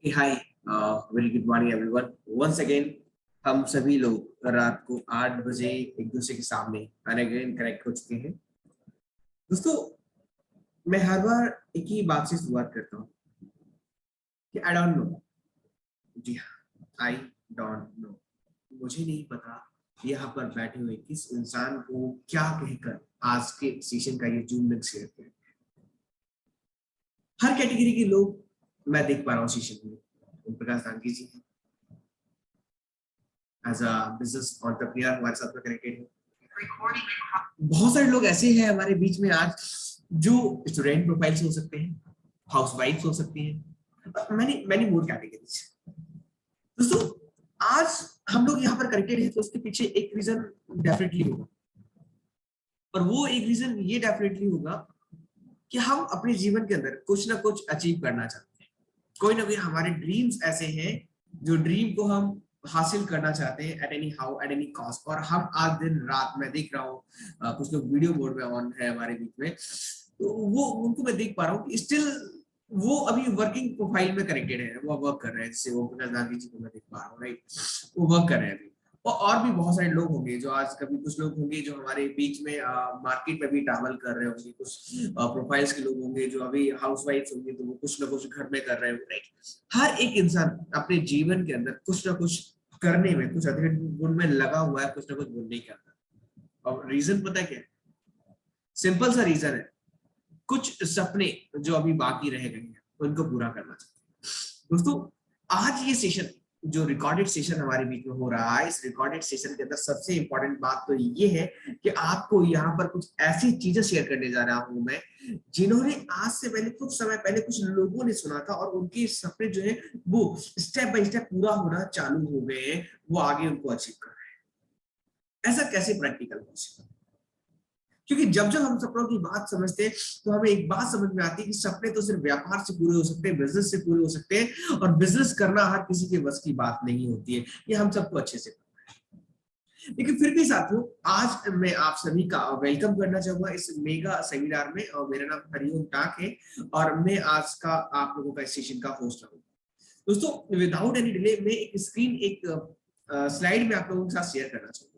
हाय, very good morning everyone. Once again हम सभी लोग रात को 8 बजे एक दूसरे के सामने अगेन कनेक्ट हो चुके हैं। दोस्तों, मैं हर बार एक ही बात से शुरुआत करता हूँ कि आई डोंट नो। जी हाँ, आई डोंट नो। मुझे नहीं पता यहाँ पर बैठे हुए किस इंसान को क्या कहकर आज के सेशन का ये जूम लिंक शेयर करें। हर कैटेगरी के लोग मैं देख पा रहा हूँ सेशन में। ओम प्रकाश दांगी जी एज अ बिजनेस एंटरप्रेन्योर हमारे साथ में कनेक्टेड है। बहुत सारे लोग ऐसे हैं हमारे बीच में आज जो स्टूडेंट प्रोफाइल हो सकते हैं, हाउसवाइफ हो सकती हैं, मैनी मैनी मोर कैटेगरीज। दोस्तों, आज हम लोग यहाँ पर कनेक्टेड हैं तो उसके पीछे एक रीजन डेफिनेटली होगा, और वो एक रीजन ये डेफिनेटली होगा कि हम अपने जीवन के अंदर कुछ ना कुछ अचीव करना चाहते हैं। कोई ना कोई हमारे ड्रीम्स ऐसे हैं जो ड्रीम को हम हासिल करना चाहते हैं at any how, at any cost. और हम आज दिन रात, मैं देख रहा हूँ कुछ लोग वीडियो मोड में ऑन है हमारे बीच में, तो वो उनको मैं देख पा रहा हूँ कि स्टिल वो अभी वर्किंग प्रोफाइल में कनेक्टेड है, वो वर्क कर रहे हैं। जैसे वो गांधी जी को मैं देख पा रहा हूँ, राइट, वो वर्क कर रहे हैं अभी। और भी बहुत सारे लोग होंगे जो आज, कभी कुछ लोग होंगे जो हमारे बीच में मार्केट में भी ट्रैवल कर रहे होंगे, कुछ प्रोफाइल्स के लोग होंगे जो अभी हाउसवाइफ होंगे तो वो कुछ ना कुछ घर में कर रहे होंगे, राइट। हर एक इंसान अपने जीवन के अंदर कुछ ना कुछ करने में, कुछ अधिक गुण में लगा हुआ है, कुछ ना कुछ गुण नहीं करता। और रीजन पता है क्या? सिंपल सा रीजन है, कुछ सपने जो अभी बाकी रह गए हैं उनको पूरा करना चाहते हैं। दोस्तों, आज ये सेशन जो रिकॉर्डेड सेशन हमारे बीच में हो रहा है, इस रिकॉर्डेड सेशन के अंदर सबसे इंपॉर्टेंट बात तो ये है कि आपको यहाँ पर कुछ ऐसी चीजें शेयर करने जा रहा हूं मैं, जिन्होंने आज से पहले, कुछ समय पहले कुछ लोगों ने सुना था और उनके सपने जो है वो स्टेप बाय स्टेप पूरा होना चालू हो गए हैं, वो आगे उनको अचीव कर रहे हैं। ऐसा कैसे प्रैक्टिकल पॉसिबल? क्योंकि जब जब हम सपनों की बात समझते हैं तो हमें एक बात समझ में आती है कि सपने तो सिर्फ व्यापार से पूरे हो सकते हैं, बिजनेस से पूरे हो सकते हैं, और बिजनेस करना हर किसी के बस की बात नहीं होती है। ये हम सबको अच्छे से पता है। लेकिन फिर भी साथियों, आज मैं आप सभी का वेलकम करना चाहूंगा इस मेगा सेमिनार में, और मेरा नाम हरिओम टाक है और मैं आज का आप लोगों का सेशन का होस्ट रहूंगा। दोस्तों, विदाउट एनी डिले मैं एक स्क्रीन, एक स्लाइड में आप लोगों के साथ शेयर करना चाहूंगा।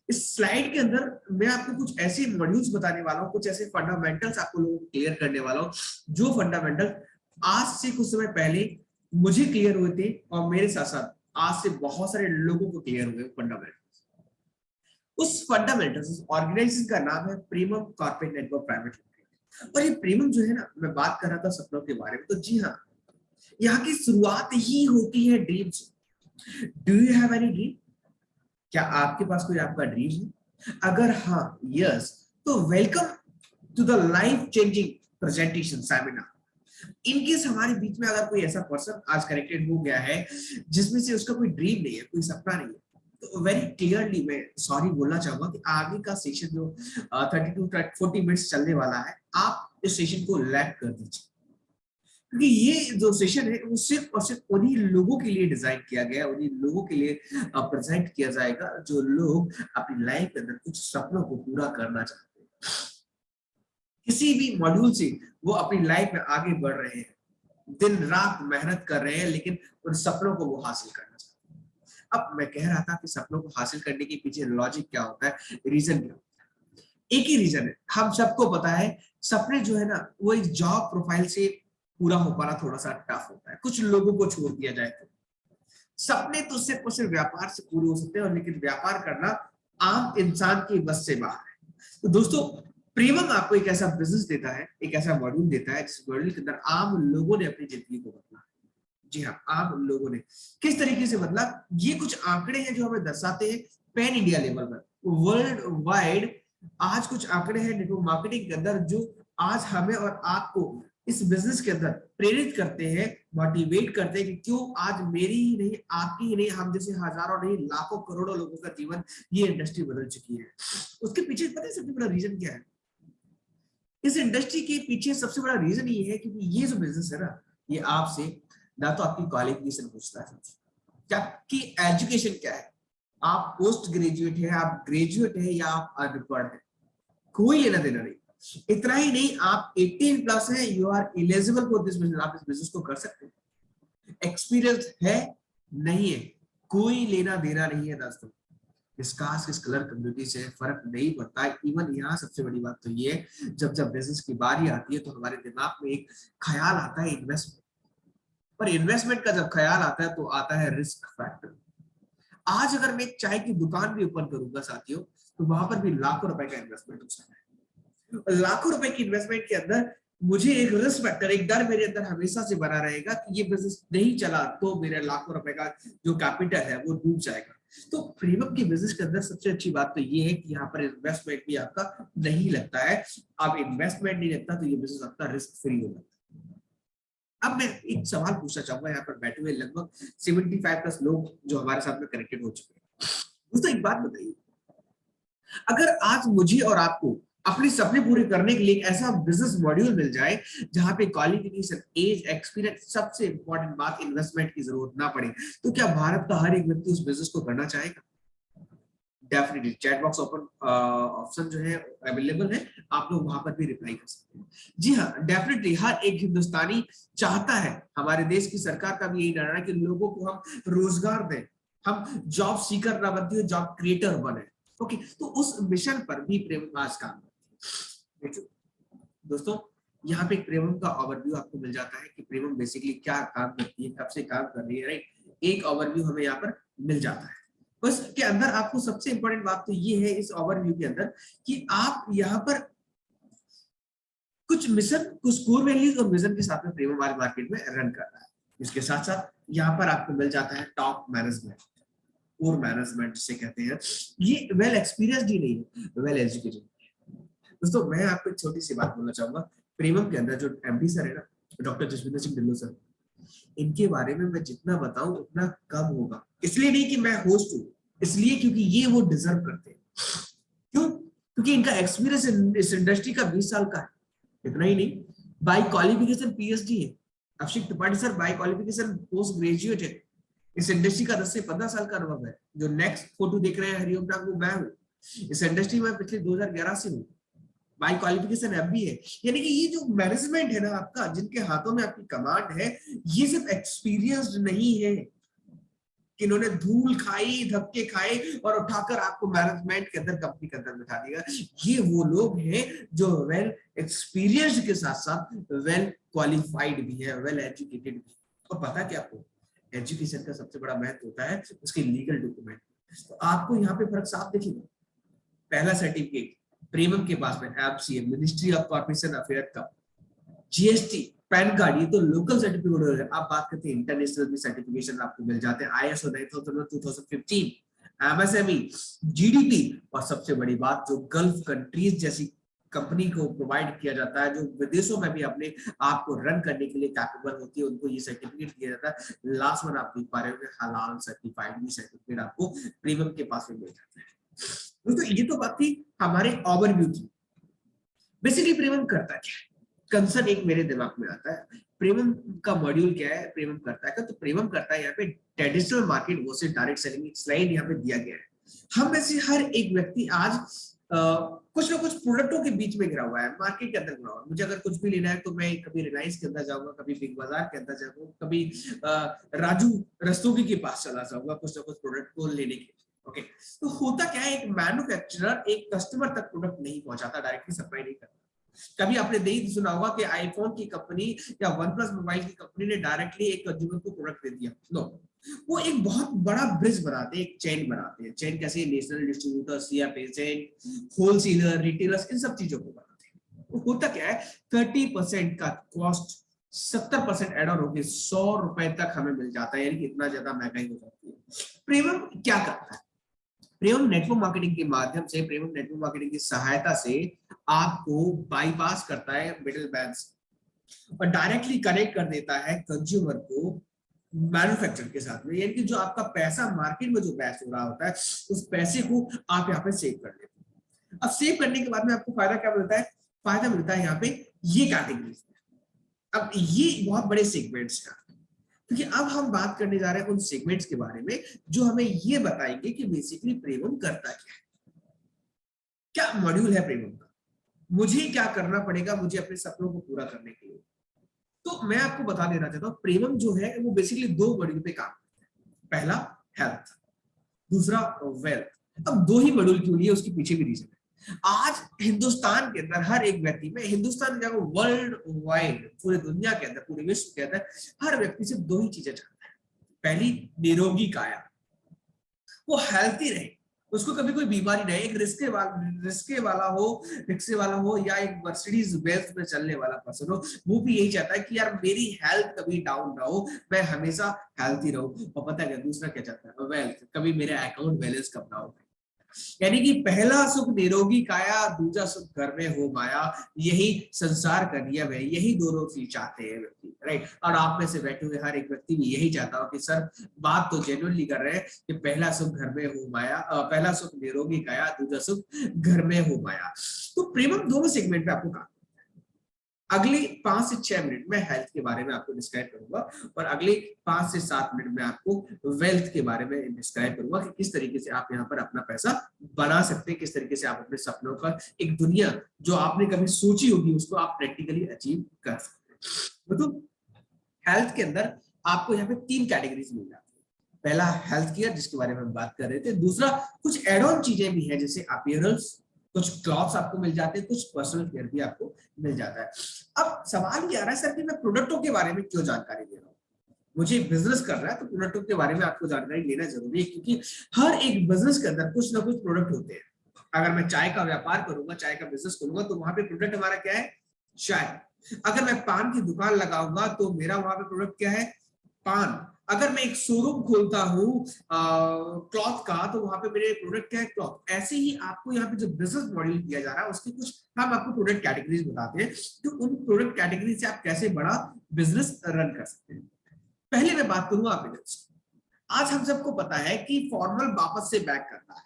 इस स्लाइड के अंदर मैं आपको कुछ ऐसे मॉड्यूल्स बताने वाला हूँ, कुछ ऐसे फंडामेंटल्स आपको लोगों को क्लियर करने वाला हूँ, जो फंडामेंटल आज से कुछ समय पहले मुझे क्लियर हुए थे और मेरे साथ साथ आज से बहुत सारे लोगों को क्लियर हुए फंडामेंटल्स। उस फंडामेंटल्स ऑर्गेनाइजेशन का नाम है premium corporate network private limited. और ये प्रीमियम जो है ना, मैं बात कर रहा था सपनों के बारे में, तो जी हाँ, यहाँ की शुरुआत ही होती है ड्रीम से। Do you have any dream? क्या आपके पास कोई आपका ड्रीम है? अगर हाँ, यस, तो welcome to the life changing presentation seminar. In case हमारे बीच में अगर कोई ऐसा पर्सन आज कनेक्टेड हो गया है जिसमें से उसका कोई ड्रीम नहीं है, कोई सपना नहीं है, तो वेरी क्लियरली मैं सॉरी बोलना चाहूंगा कि आगे का सेशन जो 30 to 40 मिनट्स चलने वाला है, आप इस सेशन को लैग कर दीजिए, क्योंकि ये जो सेशन है वो सिर्फ और सिर्फ उन्हीं लोगों के लिए डिजाइन किया गया है, उन्हीं लोगों के लिए प्रेजेंट किया जाएगा जो लोग अपनी लाइफ के अंदर कुछ सपनों को पूरा करना चाहते हैं। किसी भी मॉड्यूल से वो अपनी लाइफ में आगे बढ़ रहे हैं, दिन रात मेहनत कर रहे हैं, लेकिन उन सपनों को वो हासिल करना चाहते हैं। अब मैं कह रहा था कि सपनों को हासिल करने के पीछे लॉजिक क्या होता है, रीजन क्या होता है? एक ही रीजन है, हम सबको पता है, सपने जो है ना वो एक जॉब प्रोफाइल से पूरा हो पाना थोड़ा सा टफ होता है, कुछ लोगों को छोड़ दिया जाए तो। सपने तो सिर्फ और सिर्फ व्यापार से पूरे हो सकते हैं, और लेकिन व्यापार करना आम इंसान की बस से बाहर है। तो दोस्तों, प्रीमियम आपको एक ऐसा बिजनेस देता है, एक ऐसा मॉड्यूल देता है जिस मॉड्यूल के अंदर आम लोगों ने अपनी जिंदगी को बदला। जी हाँ, आम लोगों ने किस तरीके से बदला, ये कुछ आंकड़े हैं जो हमें दर्शाते हैं पैन इंडिया लेवल पर, वर्ल्ड वाइड। आज कुछ आंकड़े हैं नेटवर्क मार्केटिंग के अंदर जो आज हमें और आपको इस बिजनेस के अंदर प्रेरित करते हैं, मोटिवेट करते हैं कि क्यों आज मेरी ही नहीं, आपकी ही नहीं, हम जैसे हजारों नहीं लाखों करोड़ों लोगों का जीवन ये इंडस्ट्री बदल चुकी है। उसके पीछे पता है सबसे बड़ा रीजन क्या है? इस इंडस्ट्री के पीछे सबसे बड़ा रीजन ये है क्योंकि ये जो बिजनेस है ना, ये आपसे ना तो आपकी क्वालिफिकेशन पूछता है, क्या आपकी एजुकेशन क्या है, आप पोस्ट ग्रेजुएट है, आप ग्रेजुएट है, या आप अनपढ़ है, कोई लेना देना नहीं। इतना ही नहीं, आप 18 प्लस है, you are eligible for this business, आप इस बिजनेस को कर सकते हैं। एक्सपीरियंस है नहीं है, कोई लेना देना नहीं है दोस्तों। किस कास्ट किस कलर कम्युनिटी से फर्क नहीं पड़ता है। इवन यहाँ सबसे बड़ी बात तो ये है, जब जब बिजनेस की बारी आती है तो हमारे दिमाग में एक ख्याल आता है इन्वेस्टमेंट, पर इन्वेस्टमेंट का जब ख्याल आता है तो आता है रिस्क फैक्टर। आज अगर मैं एक चाय की दुकान भी ओपन करूंगा साथियों, तो वहां पर भी लाखों रुपए का इन्वेस्टमेंट हो सकता है। लाखों रुपए की इन्वेस्टमेंट के अंदर मुझे एक रिस्क फैक्टर, एक डर मेरे अंदर हमेशा से बना रहेगा कि ये बिजनेस नहीं चला तो मेरे लाखों रुपए का जो कैपिटल है वो डूब जाएगा। तो प्रीमियम की बिजनेस के अंदर सबसे अच्छी बात तो ये है कि यहाँ पर इन्वेस्टमेंट भी आपका नहीं लगता है। अब इन्वेस्टमेंट नहीं लगता तो ये बिजनेस आपका रिस्क फ्री होगा। अब मैं एक सवाल पूछना चाहूंगा, यहाँ पर बैठे हुए लगभग 75+ लोग जो हमारे साथ में कनेक्टेड हो चुके हैं। दोस्तों एक बात बताइए, अगर आज मुझे और आपको अपने सपने पूरे करने के लिए एक ऐसा बिजनेस मॉड्यूल मिल जाए जहां पे क्वालिफिकेशन, एज, एक्सपीरियंस, सबसे इंपॉर्टेंट बात इन्वेस्टमेंट की जरूरत ना पड़े, तो क्या भारत का हर एक व्यक्ति उस बिजनेस को करना चाहेगा? Definitely chat box open option जो है अवेलेबल है, आप लोग वहां पर भी रिप्लाई कर सकते हैं। जी हाँ, डेफिनेटली हर एक हिंदुस्तानी चाहता है, हमारे देश की सरकार का भी यही नारा है कि लोगों को हम रोजगार दें, हम जॉब सीकर ना बनती, जॉब क्रिएटर बने। ओके, तो उस मिशन पर भी प्रेम आज काम करती है। दोस्तों यहाँ पे प्रेमम का ओवरव्यू आपको मिल जाता है कि प्रेमम बेसिकली क्या काम करती है, कब से काम कर रही है, राइट। एक ओवरव्यू हमें यहाँ पर मिल जाता है। बस के अंदर आपको सबसे इंपॉर्टेंट बात तो ये है इस ओवरव्यू के अंदर कि आप यहाँ पर कुछ मिशन, कुछ कोर वैल्यूज और विजन के साथ में प्रेमम आज मार्केट में रन कर रहा है। इसके साथ साथ यहाँ पर आपको मिल जाता है टॉप मैनेजमेंट, कोर मैनेजमेंट जिसे कहते हैं। ये वेल एक्सपीरियंस्ड ही नहीं है, वेल एजुकेटेड। दोस्तों मैं आपको एक छोटी सी बात बोलना चाहूंगा, प्रीमियम के अंदर जो एमडी सर है ना, डॉक्टर जसविंदर सिंह ढिल्लों सर, इनके बारे में मैं जितना बताऊं उतना कम होगा। इसलिए नहीं कि मैं होस्ट हूं, इसलिए क्योंकि ये वो डिजर्व करते हैं। क्यों? क्योंकि इनका एक्सपीरियंस इस इंडस्ट्री का 20 साल का है। इतना ही नहीं, बाय क्वालिफिकेशन पीएचडी है Abhishek Tripathi sir, by qualification post graduate है। इस इंडस्ट्री का 10 से 15 साल का अनुभव है। जो नेक्स्ट फोटो देख रहे हैं हरिओम टाक, वो मैं हूँ। इस इंडस्ट्री में पिछले 2011 से हूँ, बाय क्वालिफिकेशन एमबी है। यानी कि ये जो मैनेजमेंट है ना आपका, जिनके हाथों में आपकी कमांड है, ये सिर्फ एक्सपीरियंस्ड नहीं है कि इन्होंने धूल खाई, धक्के खाए और उठाकर आपको मैनेजमेंट के अंदर, कंपनी के अंदर बिठा दिया। ये वो लोग हैं जो वेल एक्सपीरियंस्ड के साथ साथ वेल क्वालिफाइड भी है, वेल एजुकेटेड भी। और पता क्या आपको, एजुकेशन का सबसे बड़ा महत्व होता है उसके लीगल डॉक्यूमेंट। तो आपको यहाँ पे फर्क साफ दिखेगा। पहला सर्टिफिकेट प्रीमियम के पास में FCA, ministry of corporation affair का, जीएसटी, पैन कार्ड, ये तो लोकल सर्टिफिकेट है। आप बात करते हैं इंटरनेशनल भी सर्टिफिकेशन आपको मिल जाते हैं, आईएसओ 9001 2015, एमएसएमई, जीडीपी, और सबसे बड़ी बात जो गल्फ कंट्रीज जैसी कंपनी को प्रोवाइड किया जाता है, जो विदेशों में भी अपने आप को रन करने के लिए कैपेबल होती है, उनको ये सर्टिफिकेट दिया जाता है। लास्ट वन आप देख पा रहे हो, हलाल सर्टिफाइड भी सर्टिफिकेट आपको प्रीमियम के पास में मिल जाता है। दोस्तों ये तो बात थी हमारे ओवरव्यू की। बेसिकली प्रीमियम करता क्या है, कंसर्न एक मेरे दिमाग में आता है। प्रीमियम का मॉड्यूल क्या है, प्रीमियम करता है, तो प्रीमियम करता है यहाँ पे traditional market versus direct selling. Slide यहाँ पे दिया गया है। हम में से हर एक व्यक्ति आज कुछ ना कुछ प्रोडक्टों के बीच में गिरा हुआ है, मार्केट के अंदर गिरा हुआ है। मुझे अगर कुछ भी लेना है तो मैं कभी रिलायंस के अंदर जाऊंगा, कभी बिग बाजार के अंदर जाऊंगा, कभी राजू रस्तोगी के पास चला जाऊंगा कुछ ना कुछ प्रोडक्ट को लेने के लिए। ओके, तो होता क्या है, एक मैन्युफैक्चरर एक कस्टमर तक प्रोडक्ट नहीं पहुंचाता, डायरेक्टली सप्लाई नहीं करता। कभी आपने नहीं सुना होगा कि आईफोन की कंपनी या वन प्लस मोबाइल की कंपनी ने डायरेक्टली एक कंज्यूमर को प्रोडक्ट दे दिया। नो, वो एक बहुत बड़ा ब्रिज बनाते हैं, एक चेन बनाते हैं। चेन कैसे, नेशनल डिस्ट्रीब्यूटर्स या पेजेंट, होलसेलर, रिटेलर्स, इन सब चीजों को बनाते हैं। तो होता क्या है, 30% का कॉस्ट 70% एड ऑन होकर 100 रुपए तक हमें मिल जाता है, यानी कि इतना ज्यादा महंगाई हो जाती है। प्रीमियम क्या करता है, प्रीमियम नेटवर्क मार्केटिंग के माध्यम से, प्रीमियम नेटवर्क मार्केटिंग की सहायता से आपको बाईपास करता है मिडिल मैन और डायरेक्टली कनेक्ट कर देता है कंज्यूमर को मैन्युफैक्चरर के साथ में। यानी कि जो आपका पैसा मार्केट में जो वेस्ट हो रहा होता है, उस पैसे को आप यहाँ पे सेव कर लेते हैं। अब सेव करने के बाद में आपको फायदा क्या मिलता है, फायदा मिलता है यहाँ पे ये कैटेगरीज में। अब ये बहुत बड़े सेगमेंट्स हैं, क्योंकि अब हम बात करने जा रहे हैं उन सेगमेंट्स के बारे में जो हमें ये बताएंगे कि बेसिकली प्रीमियम करता क्या है, क्या मॉड्यूल है प्रीमियम का, मुझे क्या करना पड़ेगा मुझे अपने सपनों को पूरा करने के लिए। तो मैं आपको बता देना चाहता हूँ प्रीमियम जो है वो बेसिकली 2 मॉड्यूल पे काम करता है। पहला हेल्थ, दूसरा वेल्थ। अब 2 ही मॉड्यूल क्यों लिए उसके पीछे भी रीजन है। आज हिंदुस्तान के अंदर हर एक व्यक्ति में, हिंदुस्तान क्या वर्ल्ड वाइड पूरे दुनिया के अंदर, पूरे विश्व के अंदर हर व्यक्ति से 2 ही चीजें चाहता है। पहली निरोगी काया, वो हेल्थी रहे, उसको कभी कोई बीमारी नहीं, एक रिक्शे वाला हो या एक मर्सिडीज बेंज में चलने वाला पर्सन हो, वो भी यही चाहता है कि यार मेरी हेल्थ कभी डाउन ना हो, मैं हमेशा हेल्थी रहूं। और पता है दूसरा क्या चाहता है, वेल्थ, कभी मेरे अकाउंट बैलेंस कब ना हो। यानी कि पहला सुख निरोगी काया, दूसरा सुख घर में हो माया, यही संसार का नियम है, यही दोनों चीज चाहते हैं व्यक्ति, राइट। और आप में से बैठे हुए हर एक व्यक्ति भी यही चाहता हो कि सर बात तो जेन्युइनली कर रहे हैं कि पहला सुख घर में हो माया, पहला सुख निरोगी काया, दूसरा सुख घर में हो माया। तो प्रेमम दोनों सेगमेंट में आपको काम, अगले 5 से 6 मिनट में हेल्थ के बारे में आपको डिस्क्राइब करूंगा और अगले 5 से 7 मिनट में आपको वेल्थ के बारे में डिस्क्राइब करूंगा कि किस तरीके से आप यहाँ पर अपना पैसा बना सकते हैं, किस तरीके से आप अपने सपनों का एक दुनिया जो आपने कभी सोची होगी उसको आप प्रैक्टिकली अचीव कर सकते हैं। तो हेल्थ के अंदर आपको यहाँ पे 3 कैटेगरीज मिल जाती है। पहला हेल्थ केयर जिसके बारे में हम बात कर रहे थे, दूसरा कुछ एड ऑन चीजें भी है जैसे अपीयरेंस, कुछ क्लॉथ्स आपको मिल जाते हैं, कुछ पर्सनल केयर भी आपको मिल जाता है। अब सवाल ये आ रहा है सर कि मैं प्रोडक्टों के बारे में क्यों जानकारी दे रहा हूँ, मुझे बिजनेस करना है तो प्रोडक्टों के बारे में आपको जानकारी लेना जरूरी है, क्योंकि हर एक बिजनेस के अंदर कुछ ना कुछ प्रोडक्ट होते हैं। अगर मैं चाय का व्यापार करूंगा, चाय का बिजनेस करूंगा, तो वहां पे प्रोडक्ट हमारा क्या है, चाय। अगर मैं पान की दुकान लगाऊंगा तो मेरा वहां पे प्रोडक्ट क्या है, पान। अगर मैं एक शोरूम खोलता हूँ क्लॉथ का, तो वहां पे मेरे प्रोडक्ट क्या है, क्लॉथ। ऐसे ही आपको यहाँ पे जो बिजनेस मॉडल दिया जा रहा है उसके कुछ हम आपको प्रोडक्ट कैटेगरीज बताते हैं, तो उन प्रोडक्ट कैटेगरी से आप कैसे बड़ा बिजनेस रन कर सकते हैं। पहले मैं बात करूंगा अपीयरेंस। आज हम सबको पता है कि फॉर्मल वापस से बैक करता है,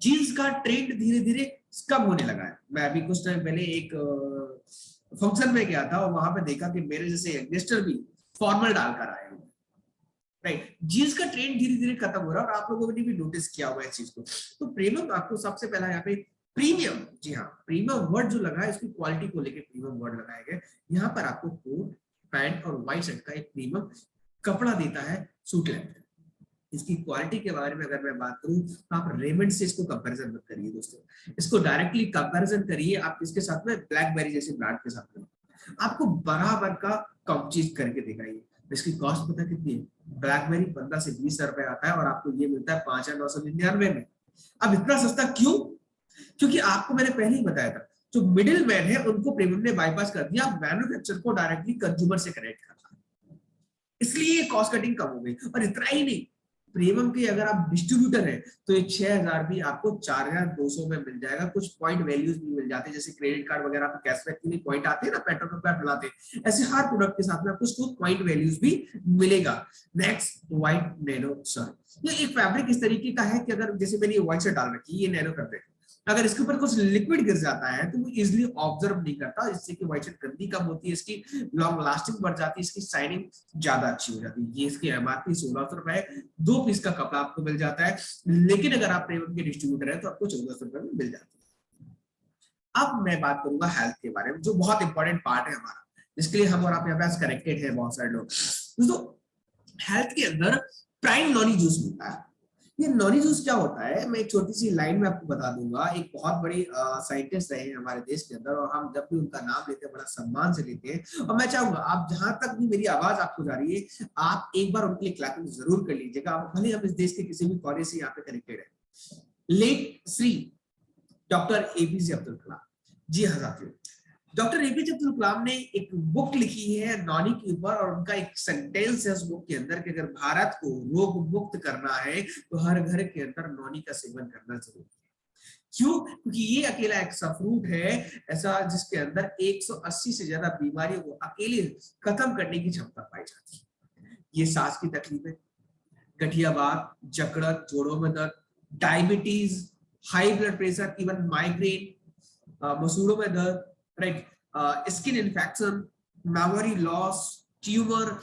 जीन्स का ट्रेंड धीरे धीरे कम होने लगा है। मैं अभी कुछ टाइम पहले एक फंक्शन में गया था और वहां पे देखा कि मेरे जैसे यंगस्टर भी फॉर्मल डालकर आए हुए, राइट। जीन्स का ट्रेंड धीरे धीरे खत्म हो रहा है और आप लोगों ने भी नोटिस किया हुआ है इस चीज को। तो प्रीमियम आपको सबसे पहला यहाँ पे प्रीमियम, जी हाँ, प्रीमियम वर्ड जो लगा है इसकी क्वालिटी को लेकर प्रीमियम वर्ड लगाया गया। यहाँ पर आपको कोट पैंट और व्हाइट शर्ट का एक प्रीमियम कपड़ा देता है सूट लेंथ। इसकी क्वालिटी के बारे में अगर मैं बात करूं तो आप रेमंड से इसको कंपैरिजन मत करिए दोस्तों, इसको डायरेक्टली कंपैरिजन करिए आप इसके साथ में ब्लैकबेरी जैसे ब्रांड के साथ में, आपको बराबर का कम चीज करके दिखाइए। इसकी कॉस्ट पता कितनी है, ब्लैकबेरी 15 से 20 रुपए आता है और आपको ये मिलता है 5,999 में। अब इतना सस्ता क्यों, क्योंकि आपको मैंने पहले ही बताया था जो मिडिल मैन है उनको प्रीमियम ने बाईपास कर दिया, मैन्युफैक्चर को डायरेक्टली कंज्यूमर से कनेक्ट करना, इसलिए कॉस्ट कटिंग कम हो गई। और इतना ही नहीं, प्रीमियम के अगर आप डिस्ट्रीब्यूटर हैं तो ये 6,000 भी आपको 4,200 में मिल जाएगा। कुछ पॉइंट वैल्यूज भी मिल जाते हैं जैसे क्रेडिट कार्ड वगैरह पे कैशबैक के लिए पॉइंट आते हैं ना, पेट्रोल पंप पे मिलाते हैं, ऐसे हर प्रोडक्ट के साथ में आपको कुछ पॉइंट वैल्यूज भी मिलेगा। नेक्स्ट व्हाइट नैनो शर्ट, ये एक फैब्रिक इस तरीके का है कि अगर जैसे मैंने ये व्हाइट शर्ट डाल रखी है, ये नैनो फैब्रिक, अगर इसके ऊपर कुछ लिक्विड गिर जाता है तो वो इजिली ऑब्जर्व नहीं करता, जिससे कि व्हाइट शर्ट गंदी कम होती है, इसकी लॉन्ग लास्टिंग बढ़ जाती है, इसकी शाइनिंग ज्यादा अच्छी हो जाती है। ये इसकी एमआरपी 1,600 रुपए, 2 पीस का कपड़ा आपको मिल जाता है, लेकिन अगर आप प्रीमियम के डिस्ट्रीब्यूटर है तो आपको 1,400 रुपए में मिल जाती है। अब मैं बात करूंगा हेल्थ के बारे में, जो बहुत इंपॉर्टेंट पार्ट है हमारा, जिसके लिए हम और आप यहाँ पे कनेक्टेड है बहुत सारे लोग। दोस्तों हेल्थ के अंदर प्राइम नॉनी जूस मिलता है। ये नॉनी जूस क्या होता है, मैं एक छोटी सी लाइन में आपको बता दूंगा। एक बहुत बड़ी साइंटिस्ट रहे हैं हमारे देश के अंदर और हम जब भी उनका नाम लेते हैं बड़ा सम्मान से लेते हैं। और मैं चाहूंगा आप जहां तक भी मेरी आवाज आपको जा रही है, आप एक बार उनके लिए क्लैपिंग जरूर कर लीजिएगा, भले हम इस देश के किसी भी कोने से यहाँ पे कनेक्टेड है। Late Shri doctor APJ Abdul Kalam, जी हाँ साथियों, डॉक्टर एपीजे अब्दुल कलाम ने एक बुक लिखी है नॉनी के ऊपर और उनका एक सेंटेंस है उस बुक के अंदर कि अगर भारत को रोग मुक्त करना है तो हर घर के अंदर नॉनी का सेवन करना जरूरी है। क्यों, क्योंकि ये अकेला एक सा फ्रूट है ऐसा जिसके अंदर 180 से ज्यादा बीमारियों को अकेले खत्म करने की क्षमता पाई जाती है। ये सांस की तकलीफें, गठियावात, जकड़न, जोड़ों में दर्द, diabetes, high blood pressure, even migraine, मसूड़ों में दर्द, right, skin infection, memory loss, tumour,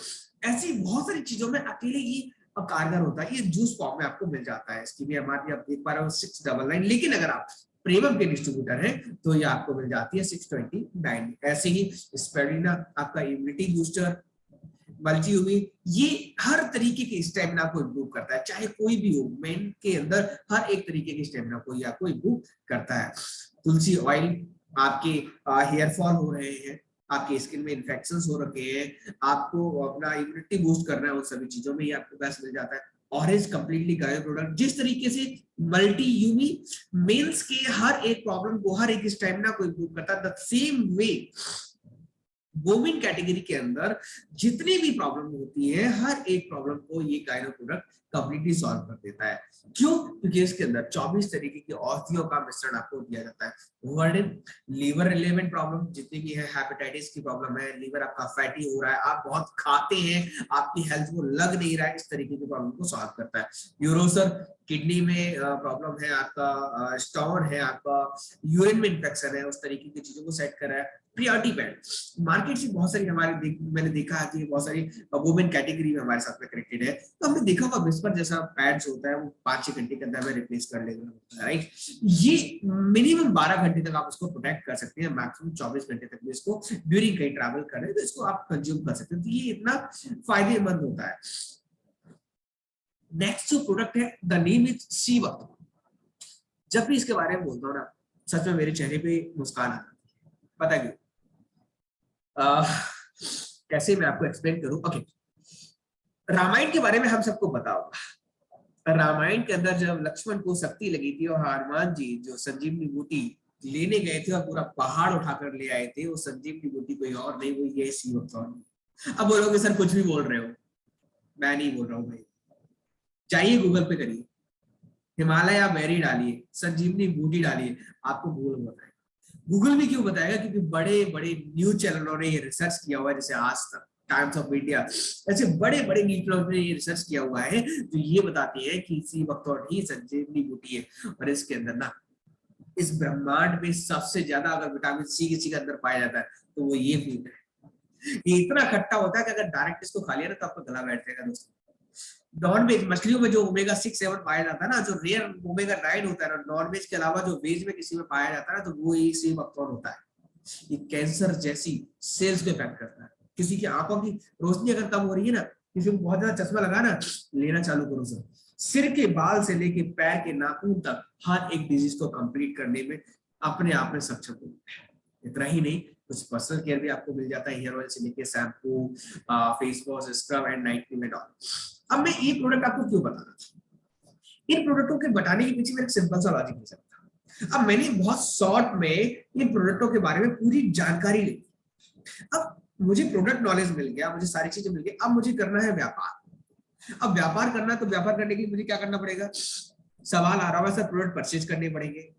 ऐसी बहुत सारी चीजों में अकेले ये कारगर होता है। ये जूस फॉर्म में आपको मिल जाता है, इसकी भी एमआरपी आप देख पा रहे हो 699। लेकिन अगर आप प्रीमियम के डिस्ट्रीब्यूटर है तो ये आपको मिल जाती है 629। ऐसे ही स्पेरुलिना आपका इम्यूनिटी बूस्टर, मल्टीयूमी, ये हर तरीके के स्टेमिना को इंप्रूव करता है, चाहे कोई भी हो, मेन के अंदर हर एक तरीके के स्टेमिना को ये आपको इंप्रूव करता है। तुलसी ऑयल, आपके हेयर फॉल हो रहे हैं, आपकी स्किन में इन्फेक्शंस हो रखे हैं, आपको अपना इम्यूनिटी बूस्ट करना है, उन सभी चीजों में ये आपको बेस्ट मिल जाता है। ऑरेंज कंप्लीटली गायो प्रोडक्ट, जिस तरीके से मल्टी यूमी मेल्स के हर एक प्रॉब्लम को, हर एक स्टेमिना को इंप्रूव करता है, the same way women category के अंदर जितनी भी प्रॉब्लम होती है, हर एक प्रॉब्लम को ये गायनो प्रोडक्ट कंप्लीटली सॉल्व कर देता है। क्यों? क्योंकि इसके अंदर 24 तरीके की औषधियों का मिश्रण आपको दिया जाता है। वर्डिन, लीवर रिलेवेंट प्रॉब्लम जितनी भी है, हेपेटाइटिस की प्रॉब्लम है, लीवर आपका फैटी हो रहा है, आप बहुत खाते हैं, आपकी हेल्थ को लग नहीं रहा है, इस तरीके की प्रॉब्लम को सॉल्व करता है। यूरोसर, किडनी में प्रॉब्लम है आपका, स्टोन है आपका, यूरिन में इन्फेक्शन है, उस तरीके की चीजों को सेट कर रहा है। प्रियोरिटी पैड, मार्केट से बहुत सारी मैंने देखा है कि बहुत सारी वुमेन कैटेगरी में हमारे साथ में कनेक्टेड है, तो हमने देखा होगा विस्पर जैसा पैड्स होता है, वो 5-6 घंटे के अंदर में रिप्लेस कर लेगा, राइट। ये मिनिमम 12 घंटे तक आप उसको प्रोटेक्ट कर सकते हैं, मैक्सिमम 24 घंटे तक भी इसको ड्यूरिंग कहीं ट्रैवल कर रहे हैं तो इसको आप कंज्यूम कर सकते हैं, तो ये इतना फायदेमंद होता है। नेक्स्ट जो प्रोडक्ट है, द नेम इज सीवक। जब भी इसके बारे में बोलता हूँ ना, सच में मेरे चेहरे पे मुस्कान आता है, पता क्यों? कैसे मैं आपको एक्सप्लेन करूं? ओके, रामायण के बारे में हम सबको पता होगा। रामायण के अंदर जब लक्ष्मण को शक्ति लगी थी और हनुमान जी जो संजीवनी बूटी लेने गए थे और पूरा पहाड़ उठाकर ले आए थे, वो संजीवनी बूटी कोई और नहीं, वो ये सीवक। अब बोलोगे सर कुछ भी बोल रहे हो, मैं नहीं बोल रहा हूँ भाई, जाइए गूगल पे करिए, हिमालय बेरी डालिए, संजीवनी बूटी डालिए, आपको गूगल बताएगा। गूगल भी क्यों बताएगा? क्योंकि बड़े बड़े न्यूज चैनलों ने ये रिसर्च किया हुआ है, जैसे आज तक, टाइम्स ऑफ इंडिया, ऐसे बड़े बड़े न्यूज चैनलों ने ये रिसर्च किया हुआ है जो ये बताती है कि इसी वक्त और ही संजीवनी बूटी है, और इसके अंदर ना, इस ब्रह्मांड में सबसे ज्यादा अगर विटामिन सी किसी के अंदर पाया जाता है तो वो ये फ्रूट है। ये इतना खट्टा होता है कि अगर डायरेक्ट इसको खा लिया ना तो आपका गला बैठ जाएगा दोस्तों। नॉन वेज मछलियों में जो ओमेगा 6-7 पाया जाता है ना, जो रेयर ओमेगा 9 होता है ना, नॉन वेज के अलावा जो वेज में किसी में पाया जाता है ना, तो वो एक सेम अक्सर होता है। ये कैंसर जैसी सेल्स को इफेक्ट करता है। किसी की आंखों की रोशनी अगर कम हो रही है ना, किसी को बहुत ज्यादा चश्मा लगा ना, लेना चालू करो सर। सिर के बाल से लेके पैर के नाखून तक हर एक डिजीज को कंप्लीट करने में अपने आप में सक्षम होता है। इतना ही नहीं, कुछ पर्सनल केयर भी आपको मिल जाता है, हेयर ऑयल से लेके shampoo, face wash, scrub and night cream and all. अब मैं ये प्रोडक्ट आपको क्यों बता रहा था? इन प्रोडक्टों के बताने के पीछे मेरा सिंपल सा लॉजिक है सर। अब मैंने बहुत शॉर्ट में इन प्रोडक्टों के बारे में पूरी जानकारी ली। अब मुझे प्रोडक्ट नॉलेज मिल गया, मुझे सारी चीजें मिल गई, अब मुझे करना है व्यापार। अब व्यापार करना है तो व्यापार करने के लिए मुझे क्या करना पड़ेगा? सवाल आ रहा है सर, प्रोडक्ट परचेज करने पड़ेंगे,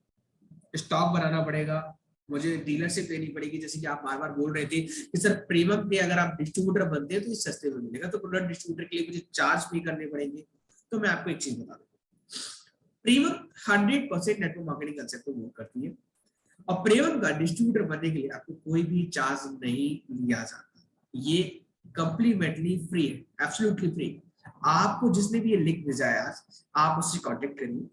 स्टॉक बनाना पड़ेगा, मुझे डीलरशिप लेनी पड़ेगी। जैसे कि आप बार बार बोल रहे थे कि सर प्रीमियम पे अगर आप डिस्ट्रीब्यूटर बनते हैं तो ये सस्ते में मिलेगा, तो प्रोडक्ट डिस्ट्रीब्यूटर के लिए मुझे चार्ज पे करने पड़ेंगे। तो मैं आपको एक चीज बता दूं, प्रीमियम 100% नेटवर्क मार्केटिंग कंसेप्ट को वर्क करती है, और प्रीमियम का डिस्ट्रीब्यूटर बनने के लिए आपको कोई भी चार्ज नहीं लिया जाता, ये कंप्लीमेंटली फ्री है, एब्सोल्युटली फ्री। आपको जिसने भी ये लिंक भेजा है आज, आप उससे कांटेक्ट करिए।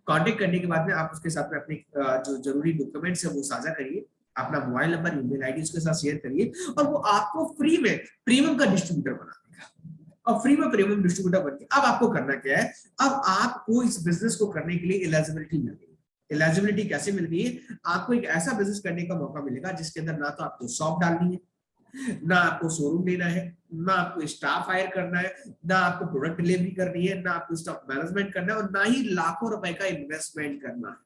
कांटेक्ट करने के बाद में आप उसके साथ में अपने जो जरूरी डॉक्यूमेंट्स है वो साझा करिए, अपना मोबाइल नंबर, ईमेल आईडी उसके साथ शेयर करिए, और वो आपको फ्री में प्रीमियम का डिस्ट्रीब्यूटर बना देगा। और फ्री में प्रीमियम डिस्ट्रीब्यूटर बन के अब आपको करना क्या है? अब आपको इस बिजनेस को करने के लिए एलिजिबिलिटी मिल गई। एलिजिबिलिटी कैसे मिल गई है? आपको एक ऐसा बिजनेस करने का मौका मिलेगा जिसके अंदर ना तो आपको शॉप डालनी है, ना आपको शोरूम लेना है, ना आपको स्टाफ हायर करना है, ना आपको प्रोडक्ट डिलीवरी करनी है, ना आपको स्टॉक मैनेजमेंट करना है, और ना ही लाखों रुपए का इन्वेस्टमेंट करना है।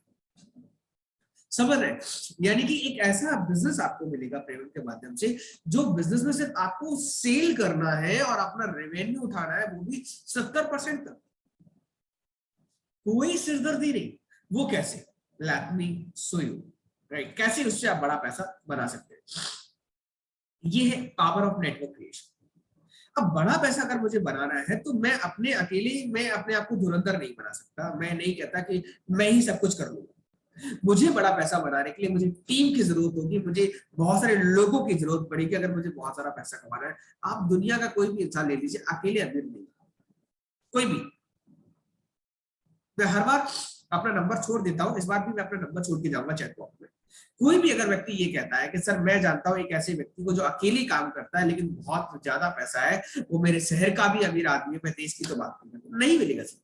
समझ रहे? यानी कि एक ऐसा बिजनेस आपको मिलेगा प्रीमियम के माध्यम से, जो बिजनेस में सिर्फ आपको सेल करना है और अपना रेवेन्यू उठाना है, वो भी 70% तक, कोई सिरदर्दी नहीं। वो कैसे? Let me show you, right? कैसे उससे आप बड़ा पैसा बना सकते हैं। ये है पावर ऑफ नेटवर्क क्रिएशन। अब बड़ा पैसा अगर मुझे बनाना है तो मैं अपने अकेले मैं अपने आप को धुरंधर नहीं बना सकता। मैं नहीं कहता कि मैं ही सब कुछ कर लूंगा। मुझे बड़ा पैसा बनाने के लिए मुझे टीम की जरूरत होगी, मुझे बहुत सारे लोगों की जरूरत पड़ेगी। अगर मुझे बहुत सारा पैसा कमाना है, आप दुनिया का कोई भी इंसान ले लीजिए, अकेले अमीर नहीं, कोई भी। मैं हर बार अपना नंबर छोड़ देता हूं, इस बार भी मैं अपना नंबर छोड़ के जाऊंगा चैट बॉक्स में। कोई भी अगर व्यक्ति ये कहता है कि सर मैं जानता हूं एक ऐसे व्यक्ति को जो अकेले काम करता है लेकिन बहुत ज्यादा पैसा है, वो मेरे शहर का भी अमीर आदमी है, मैं देश की तो बात नहीं मिलेगा सर।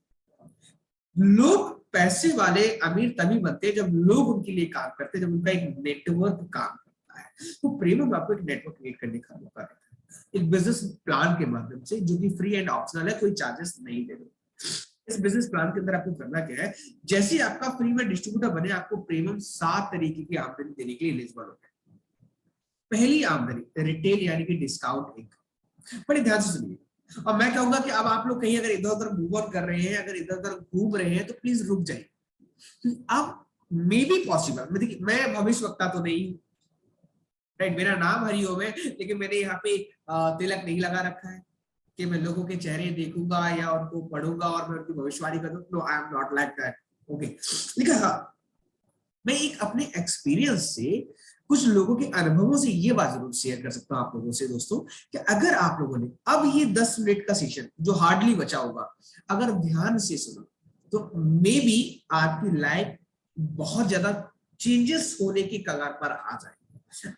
लोग पैसे वाले अमीर तभी बनते हैं जब लोग उनके लिए काम करते हैं, जब उनका एक नेटवर्क काम करता है। तो प्रेमम आपको एक नेटवर्क क्रिएट करने का मौका देता है एक बिजनेस प्लान के माध्यम से, जो कि फ्री एंड ऑप्शनल है, कोई चार्जेस नहीं दे रहे। इस बिजनेस प्लान के अंदर आपको करना क्या है, जैसे आपका फ्री में डिस्ट्रीब्यूटर बने, आपको प्रीमियम 7 तरीके की आमदनी देने के लिए एलिजिबल होते हैं। पहली आमदनी रिटेल यानी कि डिस्काउंट इनकम। बड़े ध्यान से सुनिए, और मैं कहूंगा कि अब आप लोग कहीं अगर इधर उधर मूव ऑन कर रहे हैं, अगर इधर उधर घूम रहे हैं, तो प्लीज रुक जाइए। अब मे बी पॉसिबल, देखिए मैं भविष्यवक्ता तो नहीं हूं, राइट, मेरा नाम हरिओम है, लेकिन मैंने यहाँ पे तिलक नहीं लगा रखा है कि मैं लोगों के चेहरे देखूंगा या उनको पढ़ूंगा और मैं उनकी भविष्यवाणी करूं। No, I am not like that. Okay, लेकिन हाँ, मैं एक अपने एक्सपीरियंस से, कुछ लोगों के अनुभवों से ये बात जरूर शेयर कर सकता हूं आप लोगों से दोस्तों, कि अगर आप लोगों ने अब ये 10 मिनट का सेशन जो हार्डली बचा होगा, अगर ध्यान से सुना, तो मे बी आपकी लाइफ बहुत ज्यादा चेंजेस होने की कगार पर आ जाए।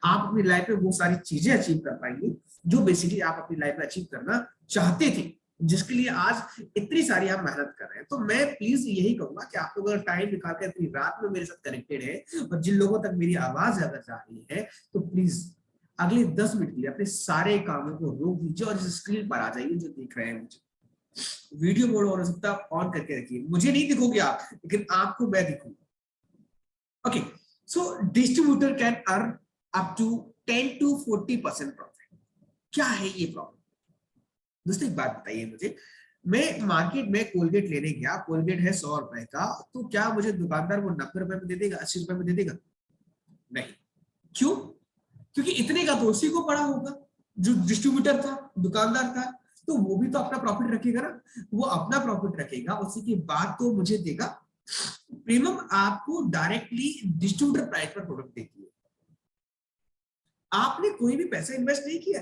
आप अपनी लाइफ में वो सारी चीजें अचीव कर पाएंगे जो बेसिकली आप अपनी लाइफ में अचीव करना चाहते थे, जिसके लिए आज इतनी सारी आप मेहनत कर रहे हैं। तो मैं प्लीज यही कहूंगा कि आप लोग अगर टाइम निकाल कर इतनी रात में मेरे साथ कनेक्टेड है, और जिन लोगों तक मेरी आवाज अगर जा रही है, तो प्लीज अगले 10 मिनट के लिए अपने सारे कामों को रोक दीजिए और इस स्क्रीन पर आ जाइए जो देख रहे हैं मुझे। वीडियो मोड हो सकता है ऑन करके रखिए, मुझे नहीं दिखोगे आप, लेकिन आपको मैं दिखूंगा। Okay, so distributor can earn up to 10 to 40% profit. क्या है ये प्रॉफिट दोस्तों, एक बात बताइए मुझे, मैं मार्केट में कोलगेट लेने गया, कोलगेट है 100 रुपए का, तो क्या मुझे दुकानदार वो 90 रुपए में दे देगा, 80 रुपए में दे देगा? नहीं। क्यों? क्योंकि इतने का तो उसी को पड़ा होगा, जो डिस्ट्रीब्यूटर था, दुकानदार था, तो वो भी तो अपना प्रॉफिट रखेगा ना, वो अपना प्रॉफिट रखेगा, उसी की बात तो मुझे देगा। प्रीमियम आपको डायरेक्टली डिस्ट्रीब्यूटर प्राइस पर प्रोडक्ट देती है। आपने कोई भी पैसा इन्वेस्ट नहीं किया,